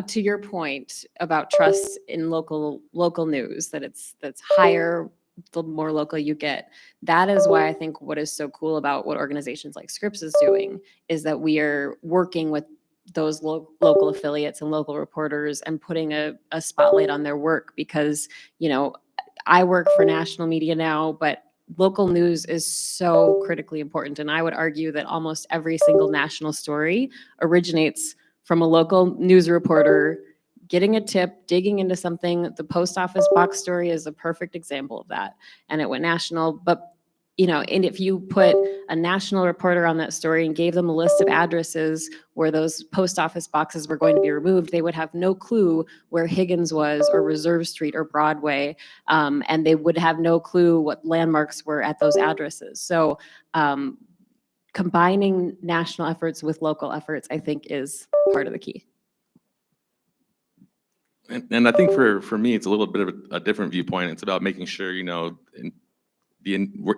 To your point about trust in local news, that's higher the more local you get. That is why I think what is so cool about what organizations like Scripps is doing is that we are working with those local affiliates and local reporters and putting a spotlight on their work, because I work for national media now, but local news is so critically important. And I would argue that almost every single national story originates from a local news reporter getting a tip, digging into something. The post office box story is a perfect example of that. And it went national. But, and if you put a national reporter on that story and gave them a list of addresses where those post office boxes were going to be removed, they would have no clue where Higgins was or Reserve Street or Broadway. And they would have no clue what landmarks were at those addresses. So combining national efforts with local efforts, I think, is part of the key. And I think for me, it's a little bit of a different viewpoint. It's about making sure, the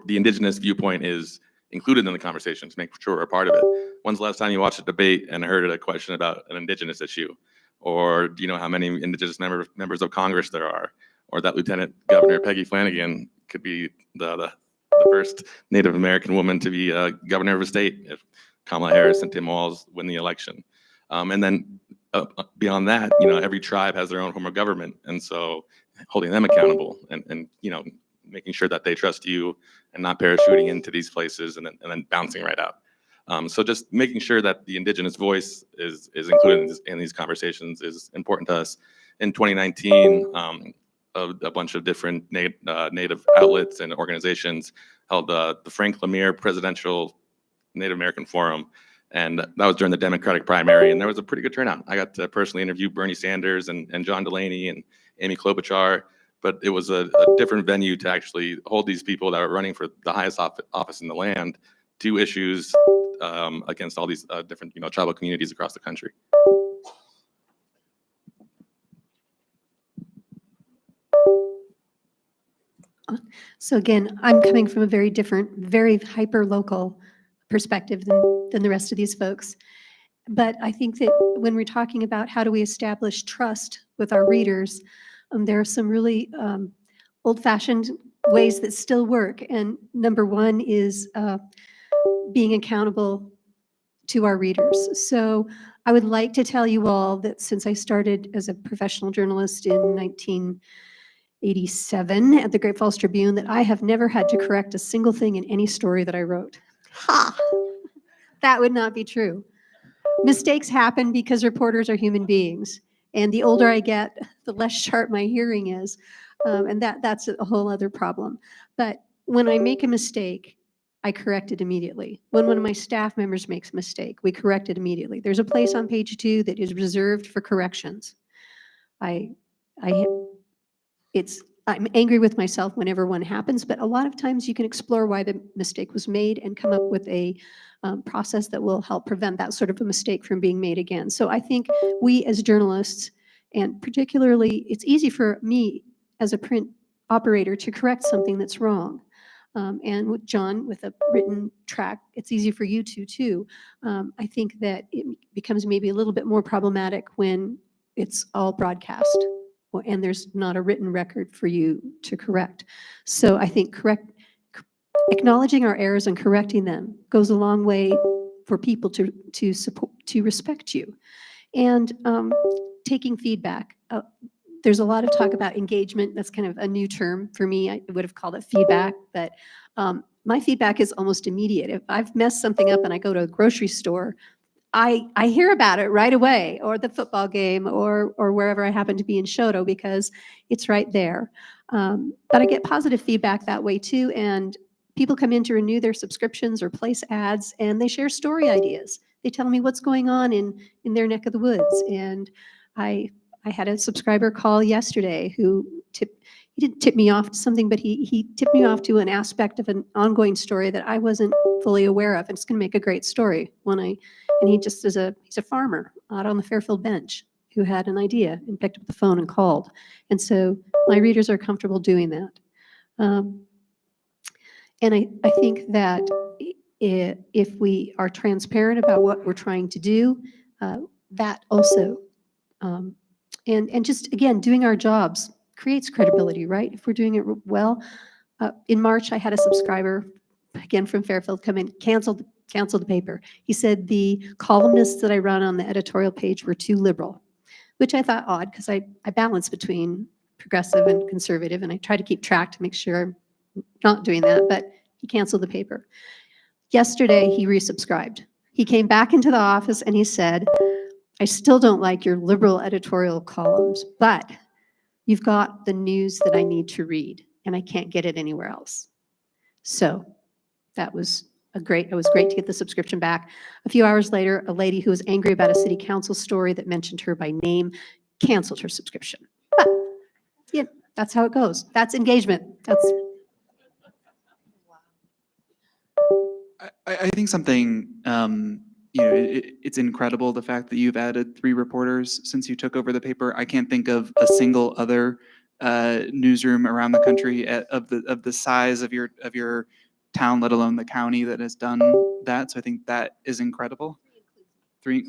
indigenous viewpoint is included in the conversation to make sure we're a part of it. When's the last time you watched a debate and heard a question about an indigenous issue? Or do you know how many indigenous members of Congress there are? Or that Lieutenant Governor Peggy Flanagan could be the first Native American woman to be governor of a state if Kamala Harris and Tim Walz win the election. And then beyond that, every tribe has their own form of government. And so holding them accountable and making sure that they trust you and not parachuting into these places and then bouncing right out. So just making sure that the indigenous voice is included in these conversations is important to us. In 2019, a bunch of different Native outlets and organizations held the Frank Lemire Presidential Native American Forum. And that was during the Democratic primary, and there was a pretty good turnout. I got to personally interview Bernie Sanders and John Delaney and Amy Klobuchar, but it was a different venue to actually hold these people that were running for the highest office in the land to issues against all these different tribal communities across the country. So again, I'm coming from a very different, very hyper-local perspective than the rest of these folks. But I think that when we're talking about how do we establish trust with our readers, there are some really old-fashioned ways that still work. And number one is being accountable to our readers. So I would like to tell you all that since I started as a professional journalist in 1987 at the Great Falls Tribune, that I have never had to correct a single thing in any story that I wrote. Ha! That would not be true. Mistakes happen because reporters are human beings. And the older I get, the less sharp my hearing is. And that's a whole other problem. But when I make a mistake, I correct it immediately. When one of my staff members makes a mistake, we correct it immediately. There's a place on page 2 that is reserved for corrections. I'm angry with myself whenever one happens, but a lot of times you can explore why the mistake was made and come up with a process that will help prevent that sort of a mistake from being made again. So I think we as journalists, and particularly it's easy for me as a print operator to correct something that's wrong. And with John, with a written track, it's easy for you to too. I think that it becomes maybe a little bit more problematic when it's all broadcast and there's not a written record for you to correct. So I think acknowledging our errors and correcting them goes a long way for people to respect you. And taking feedback. There's a lot of talk about engagement. That's kind of a new term for me. I would have called it feedback, but my feedback is almost immediate. If I've messed something up and I go to a grocery store, I hear about it right away, or the football game, or wherever I happen to be in Choteau, because it's right there. But I get positive feedback that way too, and people come in to renew their subscriptions or place ads, and they share story ideas. They tell me what's going on in their neck of the woods. And I had a subscriber call yesterday who he didn't tip me off to something, but he tipped me off to an aspect of an ongoing story that I wasn't fully aware of. And it's going to make a great story and he just he's a farmer out on the Fairfield bench who had an idea and picked up the phone and called. And so my readers are comfortable doing that. And I think that if we are transparent about what we're trying to do, that also, and just again, doing our jobs creates credibility, right? If we're doing it well. In March, I had a subscriber, again from Fairfield, come in, canceled the paper. He said the columnists that I run on the editorial page were too liberal, which I thought odd because I balance between progressive and conservative, and I try to keep track to make sure I'm not doing that, but he canceled the paper. Yesterday, he resubscribed. He came back into the office and he said, I still don't like your liberal editorial columns, but you've got the news that I need to read, and I can't get it anywhere else. So it was great to get the subscription back. A few hours later, a lady who was angry about a city council story that mentioned her by name canceled her subscription. But yeah, that's how it goes. That's engagement. I think something, it's incredible the fact that you've added 3 reporters since you took over the paper. I can't think of a single other newsroom around the country of the size of your town, let alone the county, that has done that. So I think that is incredible. 3,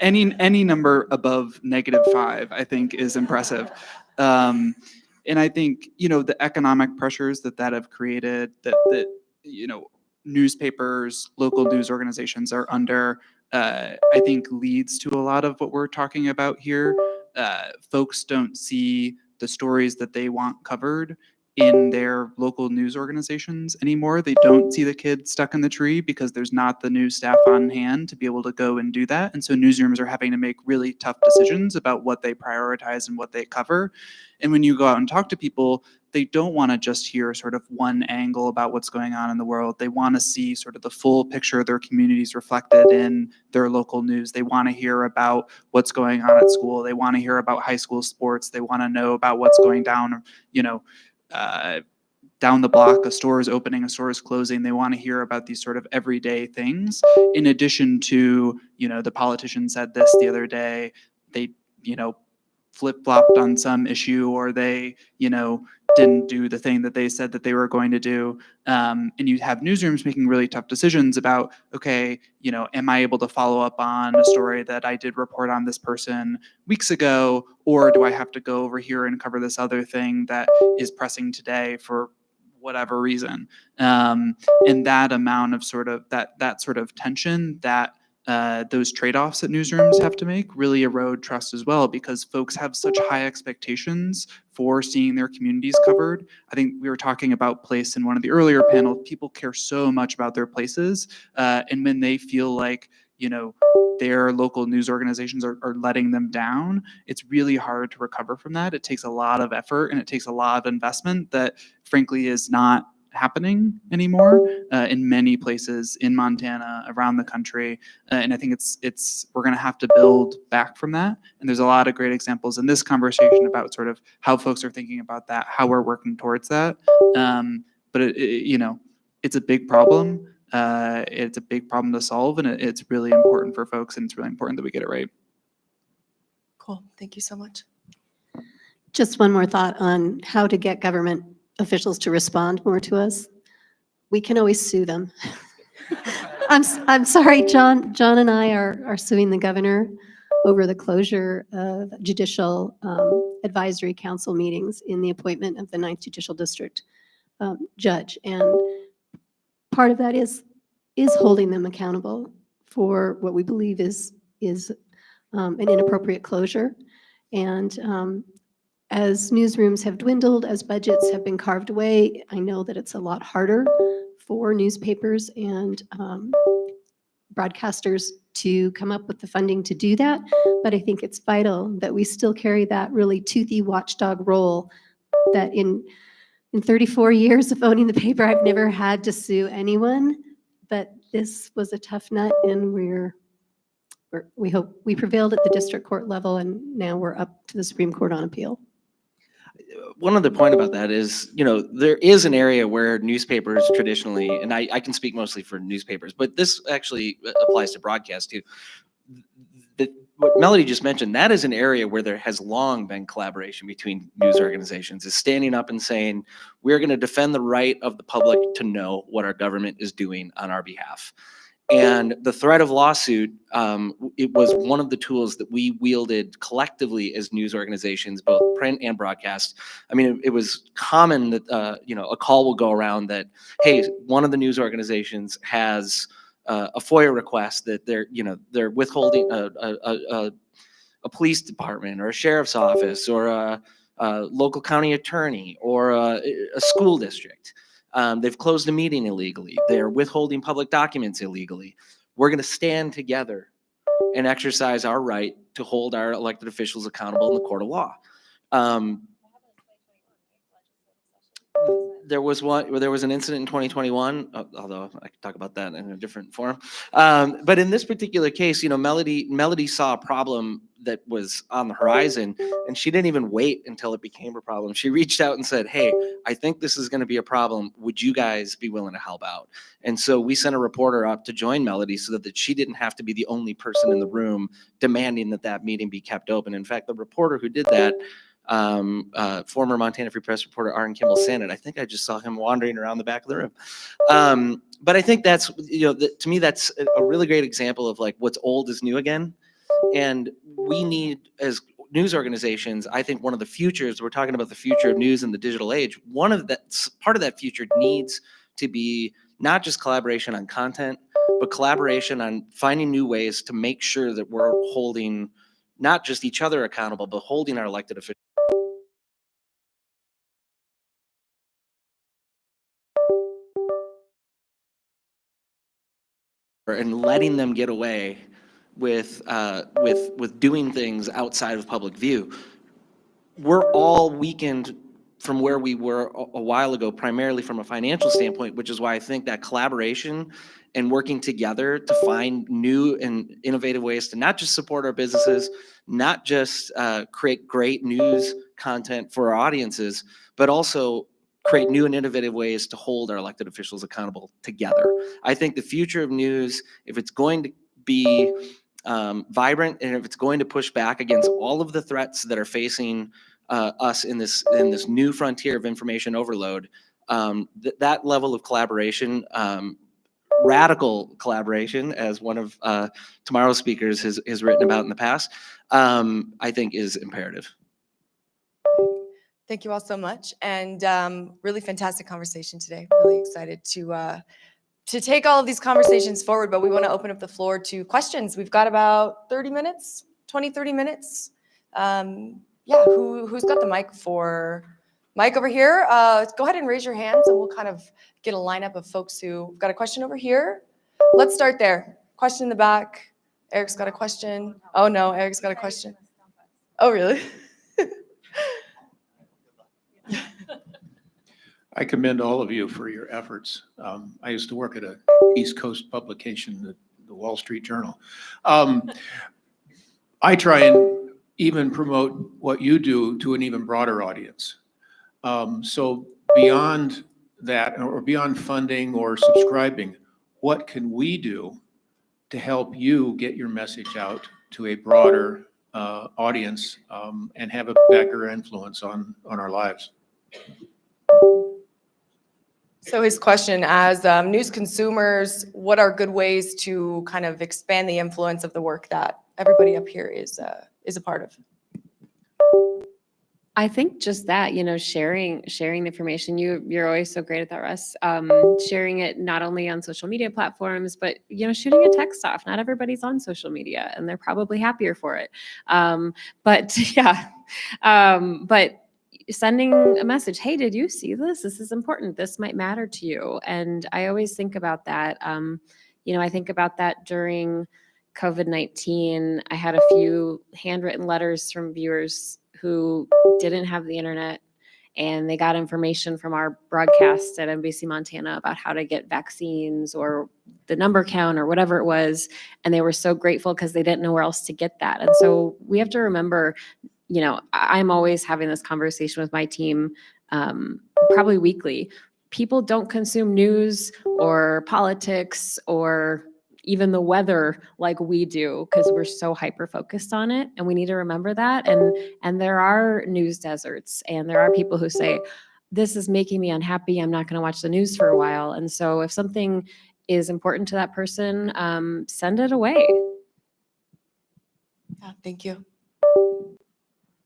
any number above -5, I think, is impressive. And I think, the economic pressures that have created, that newspapers, local news organizations are under, I think leads to a lot of what we're talking about here. Folks don't see the stories that they want covered in their local news organizations anymore. They don't see the kid stuck in the tree because there's not the news staff on hand to be able to go and do that. And so newsrooms are having to make really tough decisions about what they prioritize and what they cover. And when you go out and talk to people, they don't want to just hear sort of one angle about what's going on in the world. They want to see sort of the full picture of their communities reflected in their local news. They want to hear about what's going on at school. They want to hear about high school sports. They want to know about what's going down, down the block. A store is opening, a store is closing. They want to hear about these sort of everyday things. In addition to, the politician said this the other day, they, flip-flopped on some issue, or they, didn't do the thing that they said that they were going to do. And you have newsrooms making really tough decisions about, okay, am I able to follow up on a story that I did report on this person weeks ago, or do I have to go over here and cover this other thing that is pressing today for whatever reason? And that amount of sort of that sort of tension, those trade-offs that newsrooms have to make really erode trust as well, because folks have such high expectations for seeing their communities covered. I think we were talking about place in one of the earlier panels. People care so much about their places, and when they feel like their local news organizations are letting them down, it's really hard to recover from that. It takes a lot of effort and it takes a lot of investment that frankly is not happening anymore in many places in Montana, around the country. And I think we're going to have to build back from that. And there's a lot of great examples in this conversation about sort of how folks are thinking about that, how we're working towards that. But it's a big problem. It's a big problem to solve, and it's really important for folks, and it's really important that we get it right. Cool. Thank you so much. Just one more thought on how to get government officials to respond more to us. We can always sue them. I'm sorry, John and I are suing the governor over the closure of judicial advisory council meetings in the appointment of the 9th Judicial District judge. And part of that is holding them accountable for what we believe is an inappropriate closure. And as newsrooms have dwindled, as budgets have been carved away, I know that it's a lot harder for newspapers and broadcasters to come up with the funding to do that. But I think it's vital that we still carry that really toothy watchdog role that in 34 years of owning the paper, I've never had to sue anyone. But this was a tough nut, and we hope we prevailed at the district court level, and now we're up to the Supreme Court on appeal. One other point about that is, there is an area where newspapers traditionally, and I can speak mostly for newspapers, but this actually applies to broadcast too. What Melody just mentioned, that is an area where there has long been collaboration between news organizations, is standing up and saying, we're going to defend the right of the public to know what our government is doing on our behalf. And the threat of lawsuit, it was one of the tools that we wielded collectively as news organizations, both print and broadcast. I mean, it was common that, a call will go around that, hey, one of the news organizations has a FOIA request that they're withholding a police department or a sheriff's office or a local county attorney or a school district. They've closed a meeting illegally. They're withholding public documents illegally. We're going to stand together and exercise our right to hold our elected officials accountable in the court of law. There was an incident in 2021, although I could talk about that in a different forum. But in this particular case, Melody saw a problem that was on the horizon, and she didn't even wait until it became a problem. She reached out and said, hey, I think this is going to be a problem. Would you guys be willing to help out? And so we sent a reporter up to join Melody so that she didn't have to be the only person in the room demanding that meeting be kept open. In fact, the reporter who did that, former Montana Free Press reporter Arden Kimball Sandin. I think I just saw him wandering around the back of the room. But I think that's, to me, that's a really great example of like what's old is new again. And we need, as news organizations, I think one of the futures, we're talking about the future of news in the digital age, part of that future needs to be not just collaboration on content, but collaboration on finding new ways to make sure that we're holding not just each other accountable, but holding our elected officials and letting them get away with doing things outside of public view. We're all weakened from where we were a while ago, primarily from a financial standpoint, which is why I think that collaboration and working together to find new and innovative ways to not just support our businesses, not just create great news content for our audiences, but also create new and innovative ways to hold our elected officials accountable together. I think the future of news, if it's going to be vibrant and if it's going to push back against all of the threats that are facing us in this new frontier of information overload, that level of collaboration, radical collaboration, as one of tomorrow's speakers has written about in the past, I think is imperative. Thank you all so much, and really fantastic conversation today. Really excited to take all of these conversations forward, but we want to open up the floor to questions. We've got about 30 minutes. Yeah, who's got the mic for Mike over here? Go ahead and raise your hands, and we'll kind of get a lineup of folks who got a question over here. Let's start there. Question in the back. Eric's got a question. Oh no, Eric's got a question. Oh really? I commend all of you for your efforts. I used to work at a East Coast publication, the Wall Street Journal. I try and even promote what you do to an even broader audience. So beyond that, or beyond funding or subscribing, what can we do to help you get your message out to a broader audience and have a bigger influence on our lives? So his question, as news consumers, what are good ways to kind of expand the influence of the work that everybody up here is a part of? I think just that, sharing the information. You're always so great at that, Russ. Sharing it not only on social media platforms, but shooting a text off. Not everybody's on social media, and they're probably happier for it. But yeah, but sending a message, hey, did you see this? This is important. This might matter to you. And I always think about that. I think about that during COVID-19. I had a few handwritten letters from viewers who didn't have the internet, and they got information from our broadcast at NBC Montana about how to get vaccines or the number count or whatever it was. And they were so grateful because they didn't know where else to get that. And so we have to remember, I'm always having this conversation with my team, probably weekly. People don't consume news or politics or even the weather like we do, because we're so hyper focused on it, and we need to remember that. And there are news deserts, and there are people who say, this is making me unhappy, I'm not going to watch the news for a while. And so if something is important to that person, send it away. Yeah, thank you.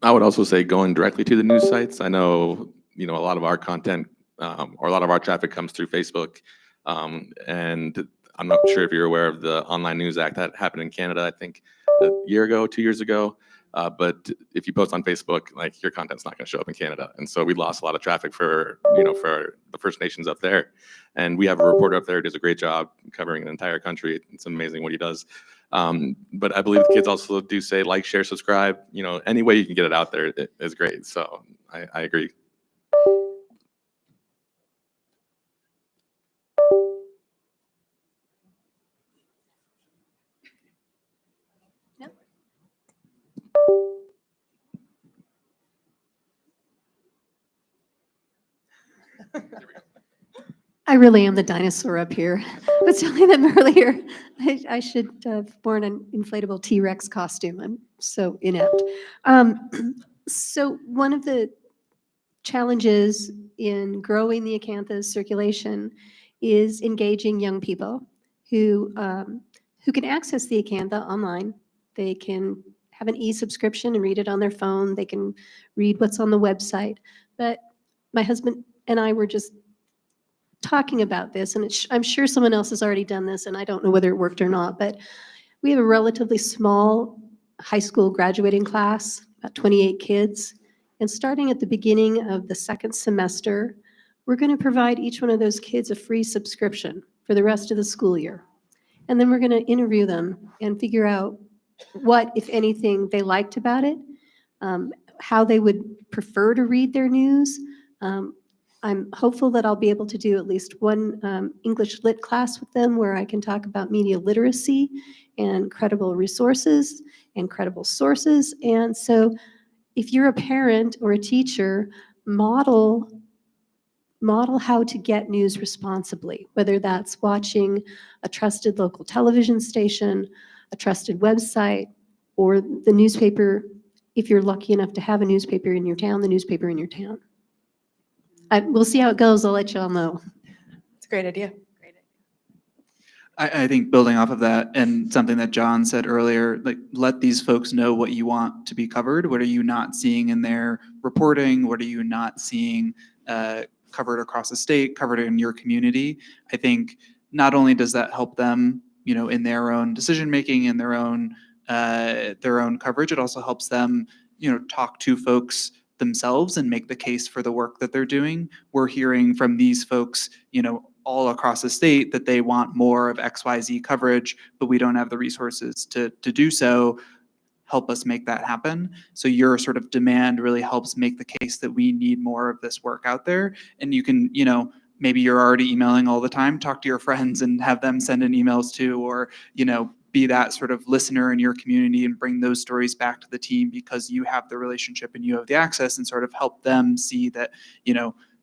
I would also say going directly to the news sites. I know, a lot of our content or a lot of our traffic comes through Facebook. And I'm not sure if you're aware of the Online News Act that happened in Canada, I think a year ago, 2 years ago. But if you post on Facebook, like, your content's not going to show up in Canada. And so we lost a lot of traffic for the First Nations up there. And we have a reporter up there who does a great job covering an entire country. It's amazing what he does. But I believe the kids also do say like, share, subscribe. Any way you can get it out there is great. So I agree. I really am the dinosaur up here. I was telling them earlier, I should have worn an inflatable T-Rex costume. I'm so inept. So one of the challenges in growing the Acantha's circulation is engaging young people who can access the Acantha online. They can have an e-subscription and read it on their phone. They can read what's on the website. But my husband and I were just talking about this, and I'm sure someone else has already done this, and I don't know whether it worked or not, but we have a relatively small high school graduating class, about 28 kids. And starting at the beginning of the second semester, we're going to provide each one of those kids a free subscription for the rest of the school year. And then we're going to interview them and figure out what, if anything, they liked about it, how they would prefer to read their news. I'm hopeful that I'll be able to do at least one English Lit class with them where I can talk about media literacy and credible resources and credible sources. And so if you're a parent or a teacher, model how to get news responsibly, whether that's watching a trusted local television station, a trusted website, or the newspaper, if you're lucky enough to have a newspaper in your town, the newspaper in your town. We'll see how it goes. I'll let you all know. It's a great idea. I think building off of that and something that John said earlier, like, let these folks know what you want to be covered. What are you not seeing in their reporting? What are you not seeing covered across the state, covered in your community? I think not only does that help them, in their own decision-making and their own coverage, it also helps them, talk to folks themselves and make the case for the work that they're doing. We're hearing from these folks, all across the state that they want more of XYZ coverage, but we don't have the resources to do so. Help us make that happen. So your sort of demand really helps make the case that we need more of this work out there. And you can, maybe you're already emailing all the time, talk to your friends and have them send in emails too, or, be that sort of listener in your community and bring those stories back to the team because you have the relationship and you have the access, and sort of help them see that,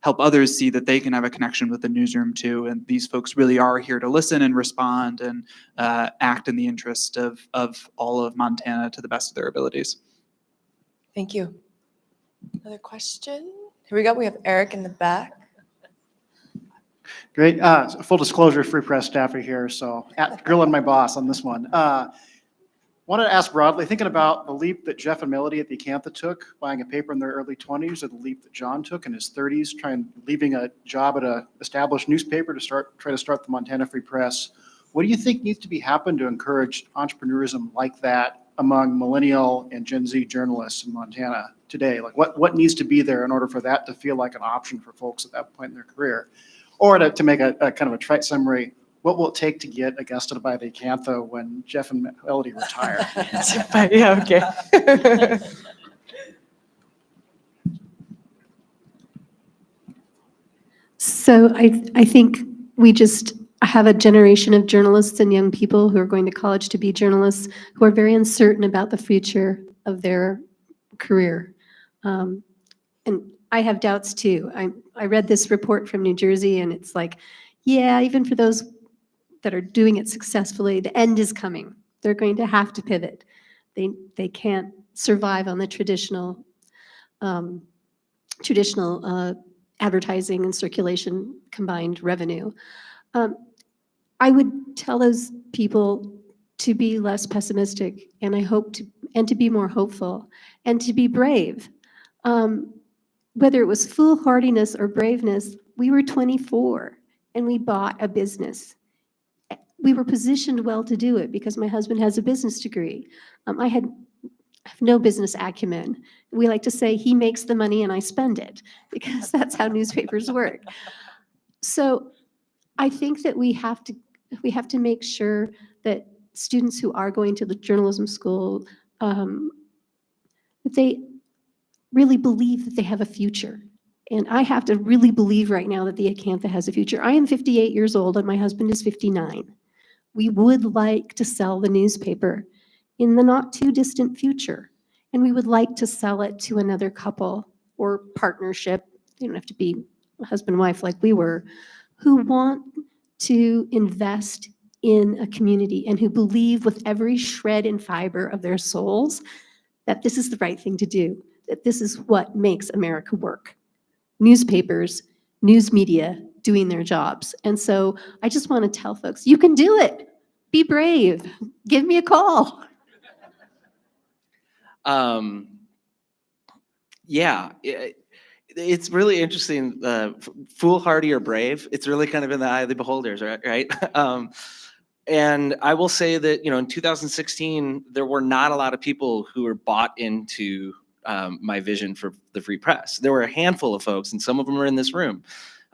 help others see that they can have a connection with the newsroom too. And these folks really are here to listen and respond and act in the interest of all of Montana to the best of their abilities. Thank you. Another question? Here we go. We have Eric in the back. Great. Full disclosure, Free Press staff are here, so grilling my boss on this one. Wanted to ask broadly, thinking about the leap that Jeff and Melody at the Acantha took, buying a paper in their early 20s, or the leap that John took in his 30s, leaving a job at an established newspaper to try to start the Montana Free Press. What do you think needs to be happened to encourage entrepreneurism like that among millennial and Gen Z journalists in Montana today? Like what needs to be there in order for that to feel like an option for folks at that point in their career? Or to make a kind of a trite summary, what will it take to get Augusta to buy the Acantha when Jeff and Melody retire? Yeah, okay. So I think we just have a generation of journalists and young people who are going to college to be journalists who are very uncertain about the future of their career. And I have doubts too. I read this report from New Jersey and it's like, yeah, even for those that are doing it successfully, the end is coming. They're going to have to pivot. They can't survive on the traditional advertising and circulation combined revenue. I would tell those people to be less pessimistic, and to be more hopeful, and to be brave. Whether it was foolhardiness or braveness, we were 24 and we bought a business. We were positioned well to do it because my husband has a business degree. I have no business acumen. We like to say he makes the money and I spend it because that's how newspapers work. So I think that we have to make sure that students who are going to the journalism school, that they really believe that they have a future. And I have to really believe right now that the Acantha has a future. I am 58 years old and my husband is 59. We would like to sell the newspaper in the not too distant future. And we would like to sell it to another couple or partnership. You don't have to be a husband and wife like we were, who want to invest in a community and who believe with every shred and fiber of their souls that this is the right thing to do, that this is what makes America work. Newspapers, news media doing their jobs. And so I just want to tell folks, you can do it. Be brave. Give me a call. Yeah, it's really interesting. Foolhardy or brave, it's really kind of in the eye of the beholders, right? And I will say that, in 2016, there were not a lot of people who were bought into my vision for the free press. There were a handful of folks, and some of them are in this room.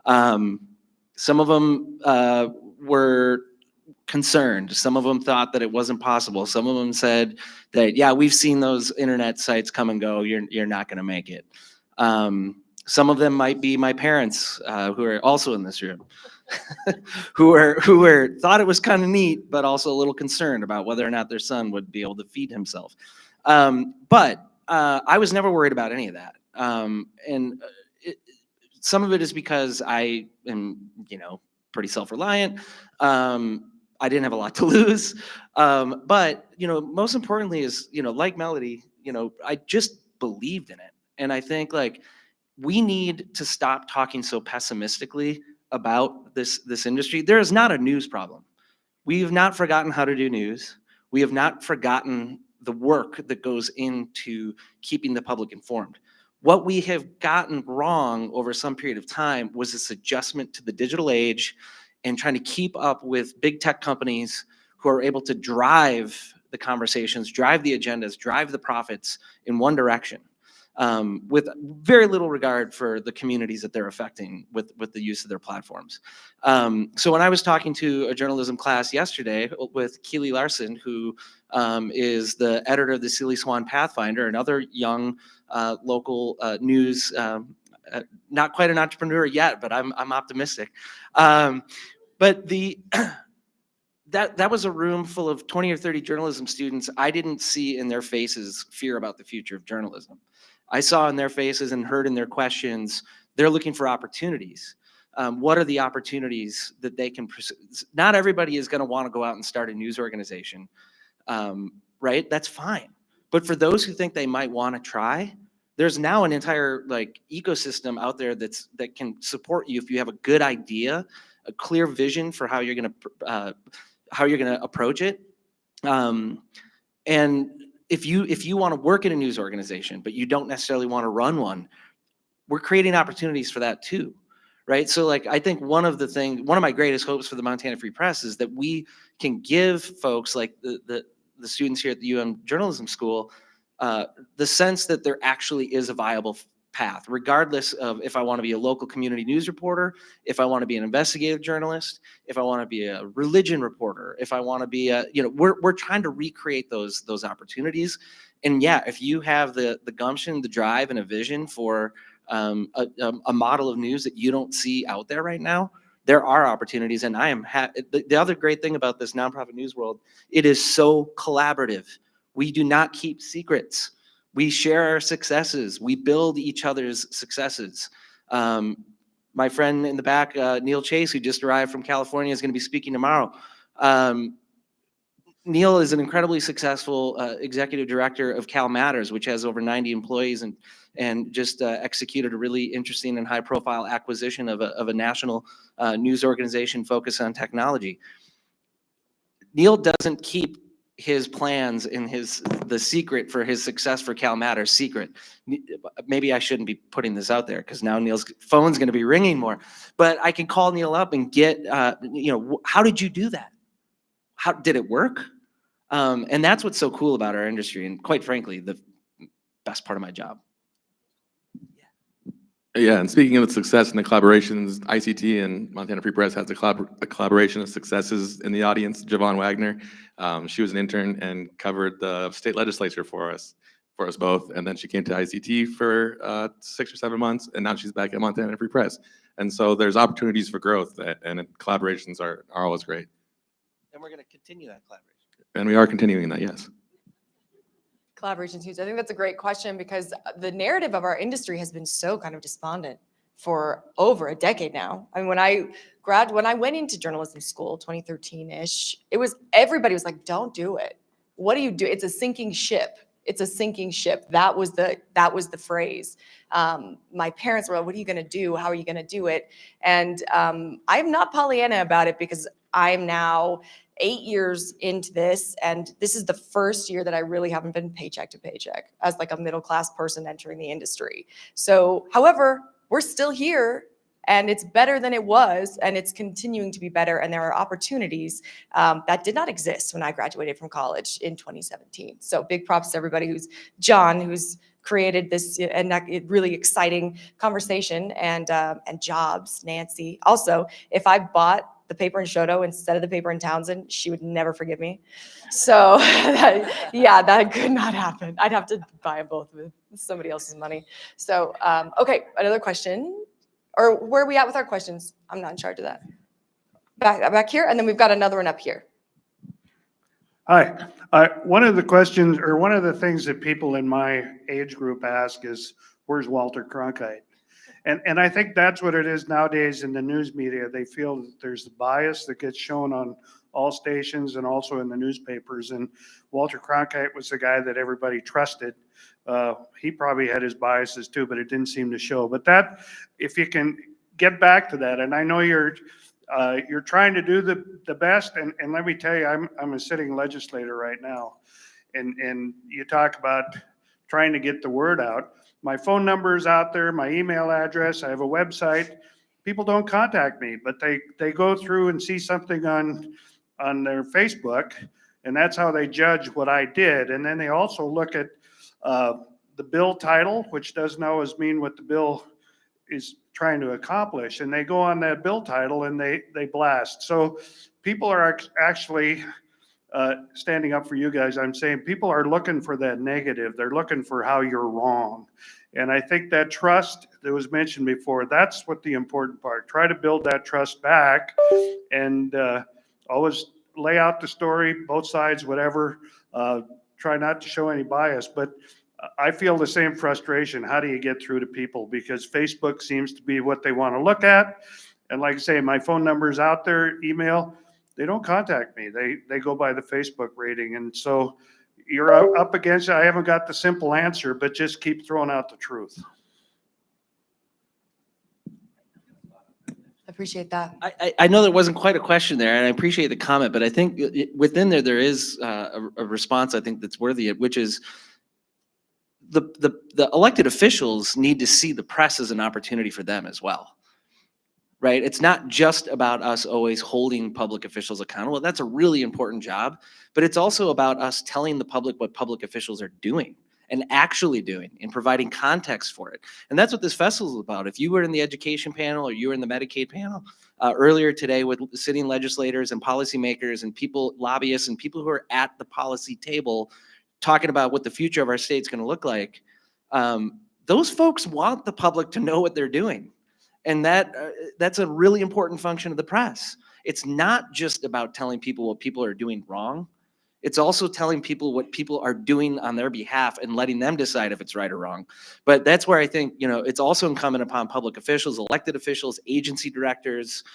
Some of them were concerned. Some of them thought that it wasn't possible. Some of them said that, yeah, we've seen those internet sites come and go. You're not going to make it. Some of them might be my parents, who are also in this room, who thought it was kind of neat, but also a little concerned about whether or not their son would be able to feed himself. But I was never worried about any of that. Some of it is because I am, pretty self-reliant. I didn't have a lot to lose. But, most importantly is, like Melody, I just believed in it. And I think we need to stop talking so pessimistically about this industry. There is not a news problem. We have not forgotten how to do news. We have not forgotten the work that goes into keeping the public informed. What we have gotten wrong over some period of time was this adjustment to the digital age and trying to keep up with big tech companies who are able to drive the conversations, drive the agendas, drive the profits in one direction, with very little regard for the communities that they're affecting with the use of their platforms. So when I was talking to a journalism class yesterday with Keely Larson, who is the editor of the Silly Swan Pathfinder, another young local news, not quite an entrepreneur yet, but I'm optimistic. But that was a room full of 20 or 30 journalism students. I didn't see in their faces fear about the future of journalism. I saw in their faces and heard in their questions, they're looking for opportunities. What are the opportunities that they can pursue? Not everybody is going to want to go out and start a news organization, right? That's fine. But for those who think they might want to try, there's now an entire ecosystem out there that can support you if you have a good idea, a clear vision for how you're going to approach it. And if you want to work in a news organization, but you don't necessarily want to run one, we're creating opportunities for that too, right? So like, I think one of my greatest hopes for the Montana Free Press is that we can give folks like the students here at the UM Journalism School the sense that there actually is a viable path, regardless of if I want to be a local community news reporter, if I want to be an investigative journalist, if I want to be a religion reporter, if I want to be we're trying to recreate those opportunities. And yeah, if you have the gumption, the drive, and a vision for a model of news that you don't see out there right now, there are opportunities. And I am the other great thing about this nonprofit news world, it is so collaborative. We do not keep secrets. We share our successes. We build each other's successes. My friend in the back, Neil Chase, who just arrived from California, is going to be speaking tomorrow. Neil is an incredibly successful executive director of Cal Matters, which has over 90 employees, and just executed a really interesting and high-profile acquisition of a national news organization focused on technology. Neil doesn't keep his plans and the secret for his success for Cal Matters secret. Maybe I shouldn't be putting this out there because now Neil's phone's going to be ringing more. But I can call Neil up and get, how did you do that? How did it work? And that's what's so cool about our industry, and quite frankly, the best part of my job. Yeah, and speaking of success and the collaborations, ICT and Montana Free Press has a collaboration of successes in the audience. Javon Wagner, she was an intern and covered the state legislature for us both, and then she came to ICT for 6 or 7 months, and now she's back at Montana Free Press. And so there's opportunities for growth, and collaborations are always great. And we're going to continue that collaboration. And we are continuing that, yes. Collaboration's huge. I think that's a great question because the narrative of our industry has been so kind of despondent for over a decade now. I mean, when I went into journalism school, 2013-ish, everybody was like, "Don't do it. What do you do? It's a sinking ship. It's a sinking ship." That was the phrase. My parents were like, "What are you going to do? How are you going to do it?" And I'm not Pollyanna about it because I'm now 8 years into this, and this is the first year that I really haven't been paycheck to paycheck as like a middle-class person entering the industry. So, however, we're still here, and it's better than it was, and it's continuing to be better, and there are opportunities that did not exist when I graduated from college in 2017. So big props to everybody who's created this and that really exciting conversation and jobs. Nancy. Also, if I bought the paper in Choteau instead of the paper in Townsend, she would never forgive me. So that could not happen. I'd have to buy them both with somebody else's money. So, okay, another question. Or where are we at with our questions? I'm not in charge of that. Back here, and then we've got another one up here. Hi. One of the questions, or one of the things that people in my age group ask is, where's Walter Cronkite? And I think that's what it is nowadays in the news media. They feel that there's the bias that gets shown on all stations and also in the newspapers. And Walter Cronkite was the guy that everybody trusted. He probably had his biases too, but it didn't seem to show. But that, if you can get back to that, and I know you're trying to do the best. And let me tell you, I'm a sitting legislator right now. And you talk about trying to get the word out. My phone number is out there, my email address, I have a website. People don't contact me, but they go through and see something on their Facebook, and that's how they judge what I did. And then they also look at the bill title, which doesn't always mean what the bill is trying to accomplish. And they go on that bill title and they blast. So people are actually standing up for you guys. I'm saying people are looking for that negative. They're looking for how you're wrong. And I think that trust that was mentioned before, that's what the important part. Try to build that trust back and always lay out the story, both sides, whatever. Try not to show any bias, but I feel the same frustration. How do you get through to people? Because Facebook seems to be what they want to look at. And like I say, my phone number is out there, email. They don't contact me. They go by the Facebook rating. And so you're up against it. I haven't got the simple answer, but just keep throwing out the truth. appreciate that. I know there wasn't quite a question there, and I appreciate the comment, but I think within there is a response I think that's worthy, which is the elected officials need to see the press as an opportunity for them as well. Right? It's not just about us always holding public officials accountable. That's a really important job, but it's also about us telling the public what public officials are doing and actually doing and providing context for it. And that's what this festival is about. If you were in the education panel or you were in the Medicaid panel earlier today with sitting legislators and policymakers and people, lobbyists and people who are at the policy table talking about what the future of our state's going to look like, those folks want the public to know what they're doing. And that's a really important function of the press. It's not just about telling people what people are doing wrong. It's also telling people what people are doing on their behalf and letting them decide if it's right or wrong. But that's where I think, it's also incumbent upon public officials, elected officials, agency directors,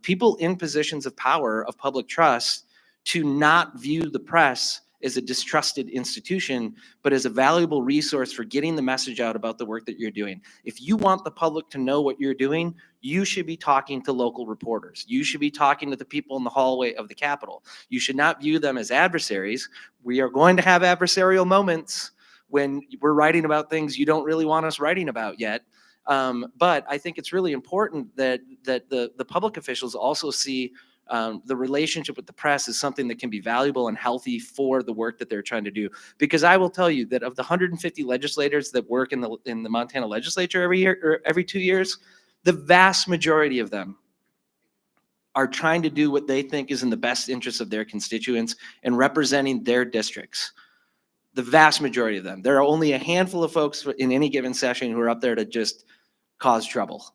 people in positions of power, of public trust, to not view the press as a distrusted institution, but as a valuable resource for getting the message out about the work that you're doing. If you want the public to know what you're doing, you should be talking to local reporters. You should be talking to the people in the hallway of the Capitol. You should not view them as adversaries. We are going to have adversarial moments when we're writing about things you don't really want us writing about yet. But I think it's really important that the public officials also see the relationship with the press is something that can be valuable and healthy for the work that they're trying to do. Because I will tell you that of the 150 legislators that work in the Montana legislature every year or every 2 years, the vast majority of them are trying to do what they think is in the best interest of their constituents and representing their districts. The vast majority of them. There are only a handful of folks in any given session who are up there to just cause trouble.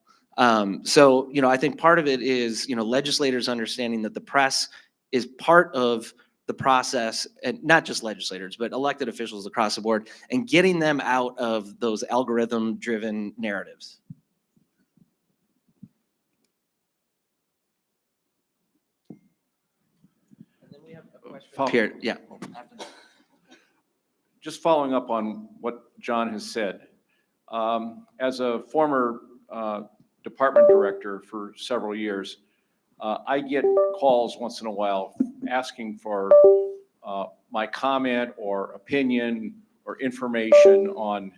So, I think part of it is, legislators understanding that the press is part of the process, and not just legislators, but elected officials across the board, and getting them out of those algorithm-driven narratives. And then we have a question here. Yeah. Just following up on what John has said, as a former department director for several years, I get calls once in a while asking for my comment or opinion or information on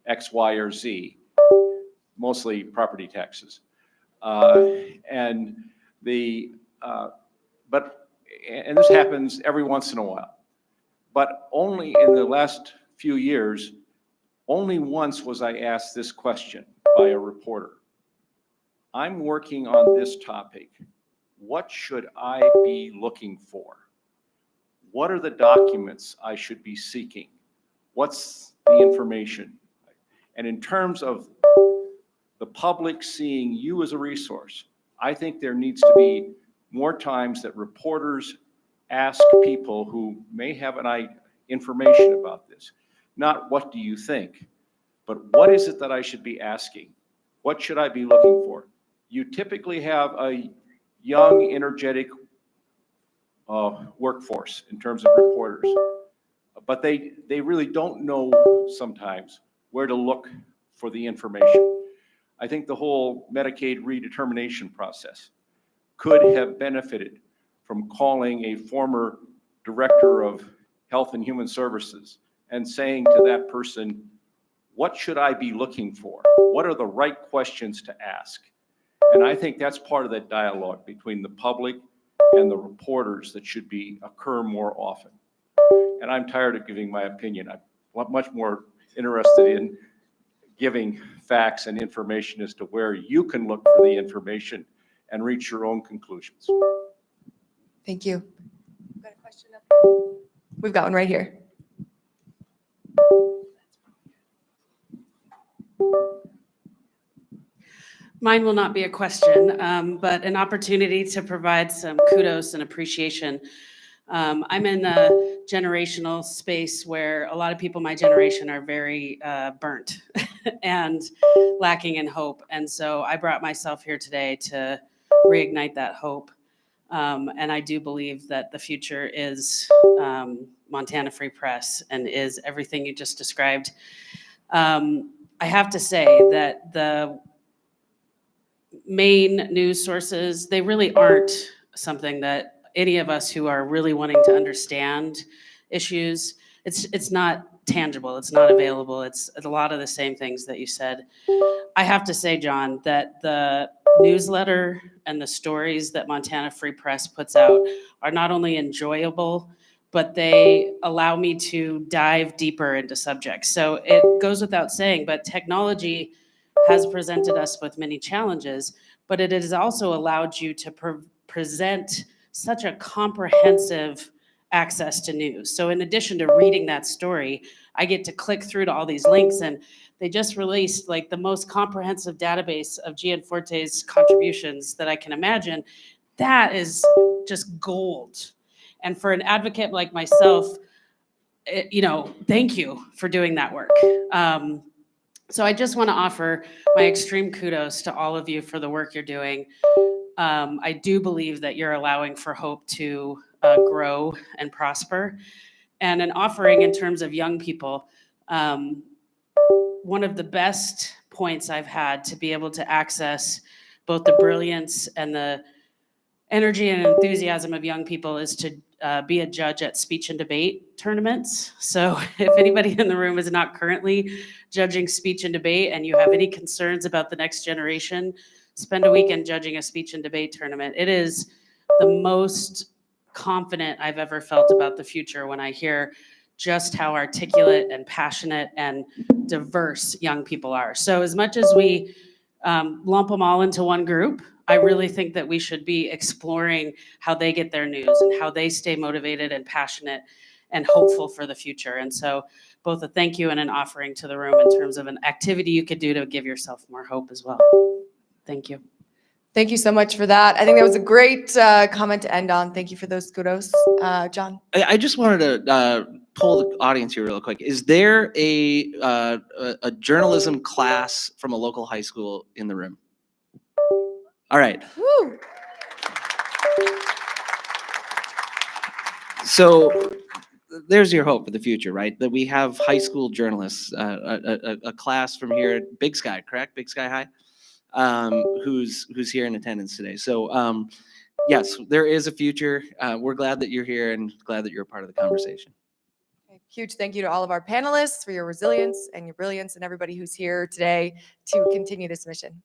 X, Y, or Z, mostly property taxes. And this happens every once in a while. But only in the last few years, only once was I asked this question by a reporter. I'm working on this topic. What should I be looking for? What are the documents I should be seeking? What's the information? And in terms of the public seeing you as a resource, I think there needs to be more times that reporters ask people who may have information about this, not what do you think, but what is it that I should be asking? What should I be looking for? You typically have a young, energetic workforce in terms of reporters, but they really don't know sometimes where to look for the information. I think the whole Medicaid redetermination process could have benefited from calling a former director of Health and Human Services and saying to that person, what should I be looking for? What are the right questions to ask? And I think that's part of that dialogue between the public and the reporters that should occur more often. And I'm tired of giving my opinion. I'm much more interested in giving facts and information as to where you can look for the information and reach your own conclusions. Thank you. Got a question up here? We've got one right here. Mine will not be a question, but an opportunity to provide some kudos and appreciation. I'm in a generational space where a lot of people my generation are very burnt and lacking in hope. And so I brought myself here today to reignite that hope. And I do believe that the future is Montana Free Press and is everything you just described. I have to say that main news sources, they really aren't something that any of us who are really wanting to understand issues, it's not tangible, it's not available, it's a lot of the same things that you said. I have to say, John, that the newsletter and the stories that Montana Free Press puts out are not only enjoyable, but they allow me to dive deeper into subjects. So it goes without saying, but technology has presented us with many challenges, but it has also allowed you to present such a comprehensive access to news. So in addition to reading that story, I get to click through to all these links, and they just released like the most comprehensive database of Gianforte's contributions that I can imagine. That is just gold. And for an advocate like myself, thank you for doing that work. So I just want to offer my extreme kudos to all of you for the work you're doing. I do believe that you're allowing for hope to grow and prosper. And an offering in terms of young people, one of the best points I've had to be able to access both the brilliance and the energy and enthusiasm of young people is to be a judge at speech and debate tournaments. So if anybody in the room is not currently judging speech and debate and you have any concerns about the next generation, spend a weekend judging a speech and debate tournament. It is the most confident I've ever felt about the future when I hear just how articulate and passionate and diverse young people are. So as much as we lump them all into one group, I really think that we should be exploring how they get their news and how they stay motivated and passionate and hopeful for the future. And so both a thank you and an offering to the room in terms of an activity you could do to give yourself more hope as well. Thank you. Thank you so much for that. I think that was a great comment to end on. Thank you for those kudos. John? I just wanted to pull the audience here real quick. Is there a journalism class from a local high school in the room? All right. Woo! So there's your hope for the future, right? That we have high school journalists, a class from here, Big Sky, correct? Big Sky High, who's here in attendance today. So yes, there is a future. We're glad that you're here and glad that you're a part of the conversation. Okay, huge thank you to all of our panelists for your resilience and your brilliance and everybody who's here today to continue this mission.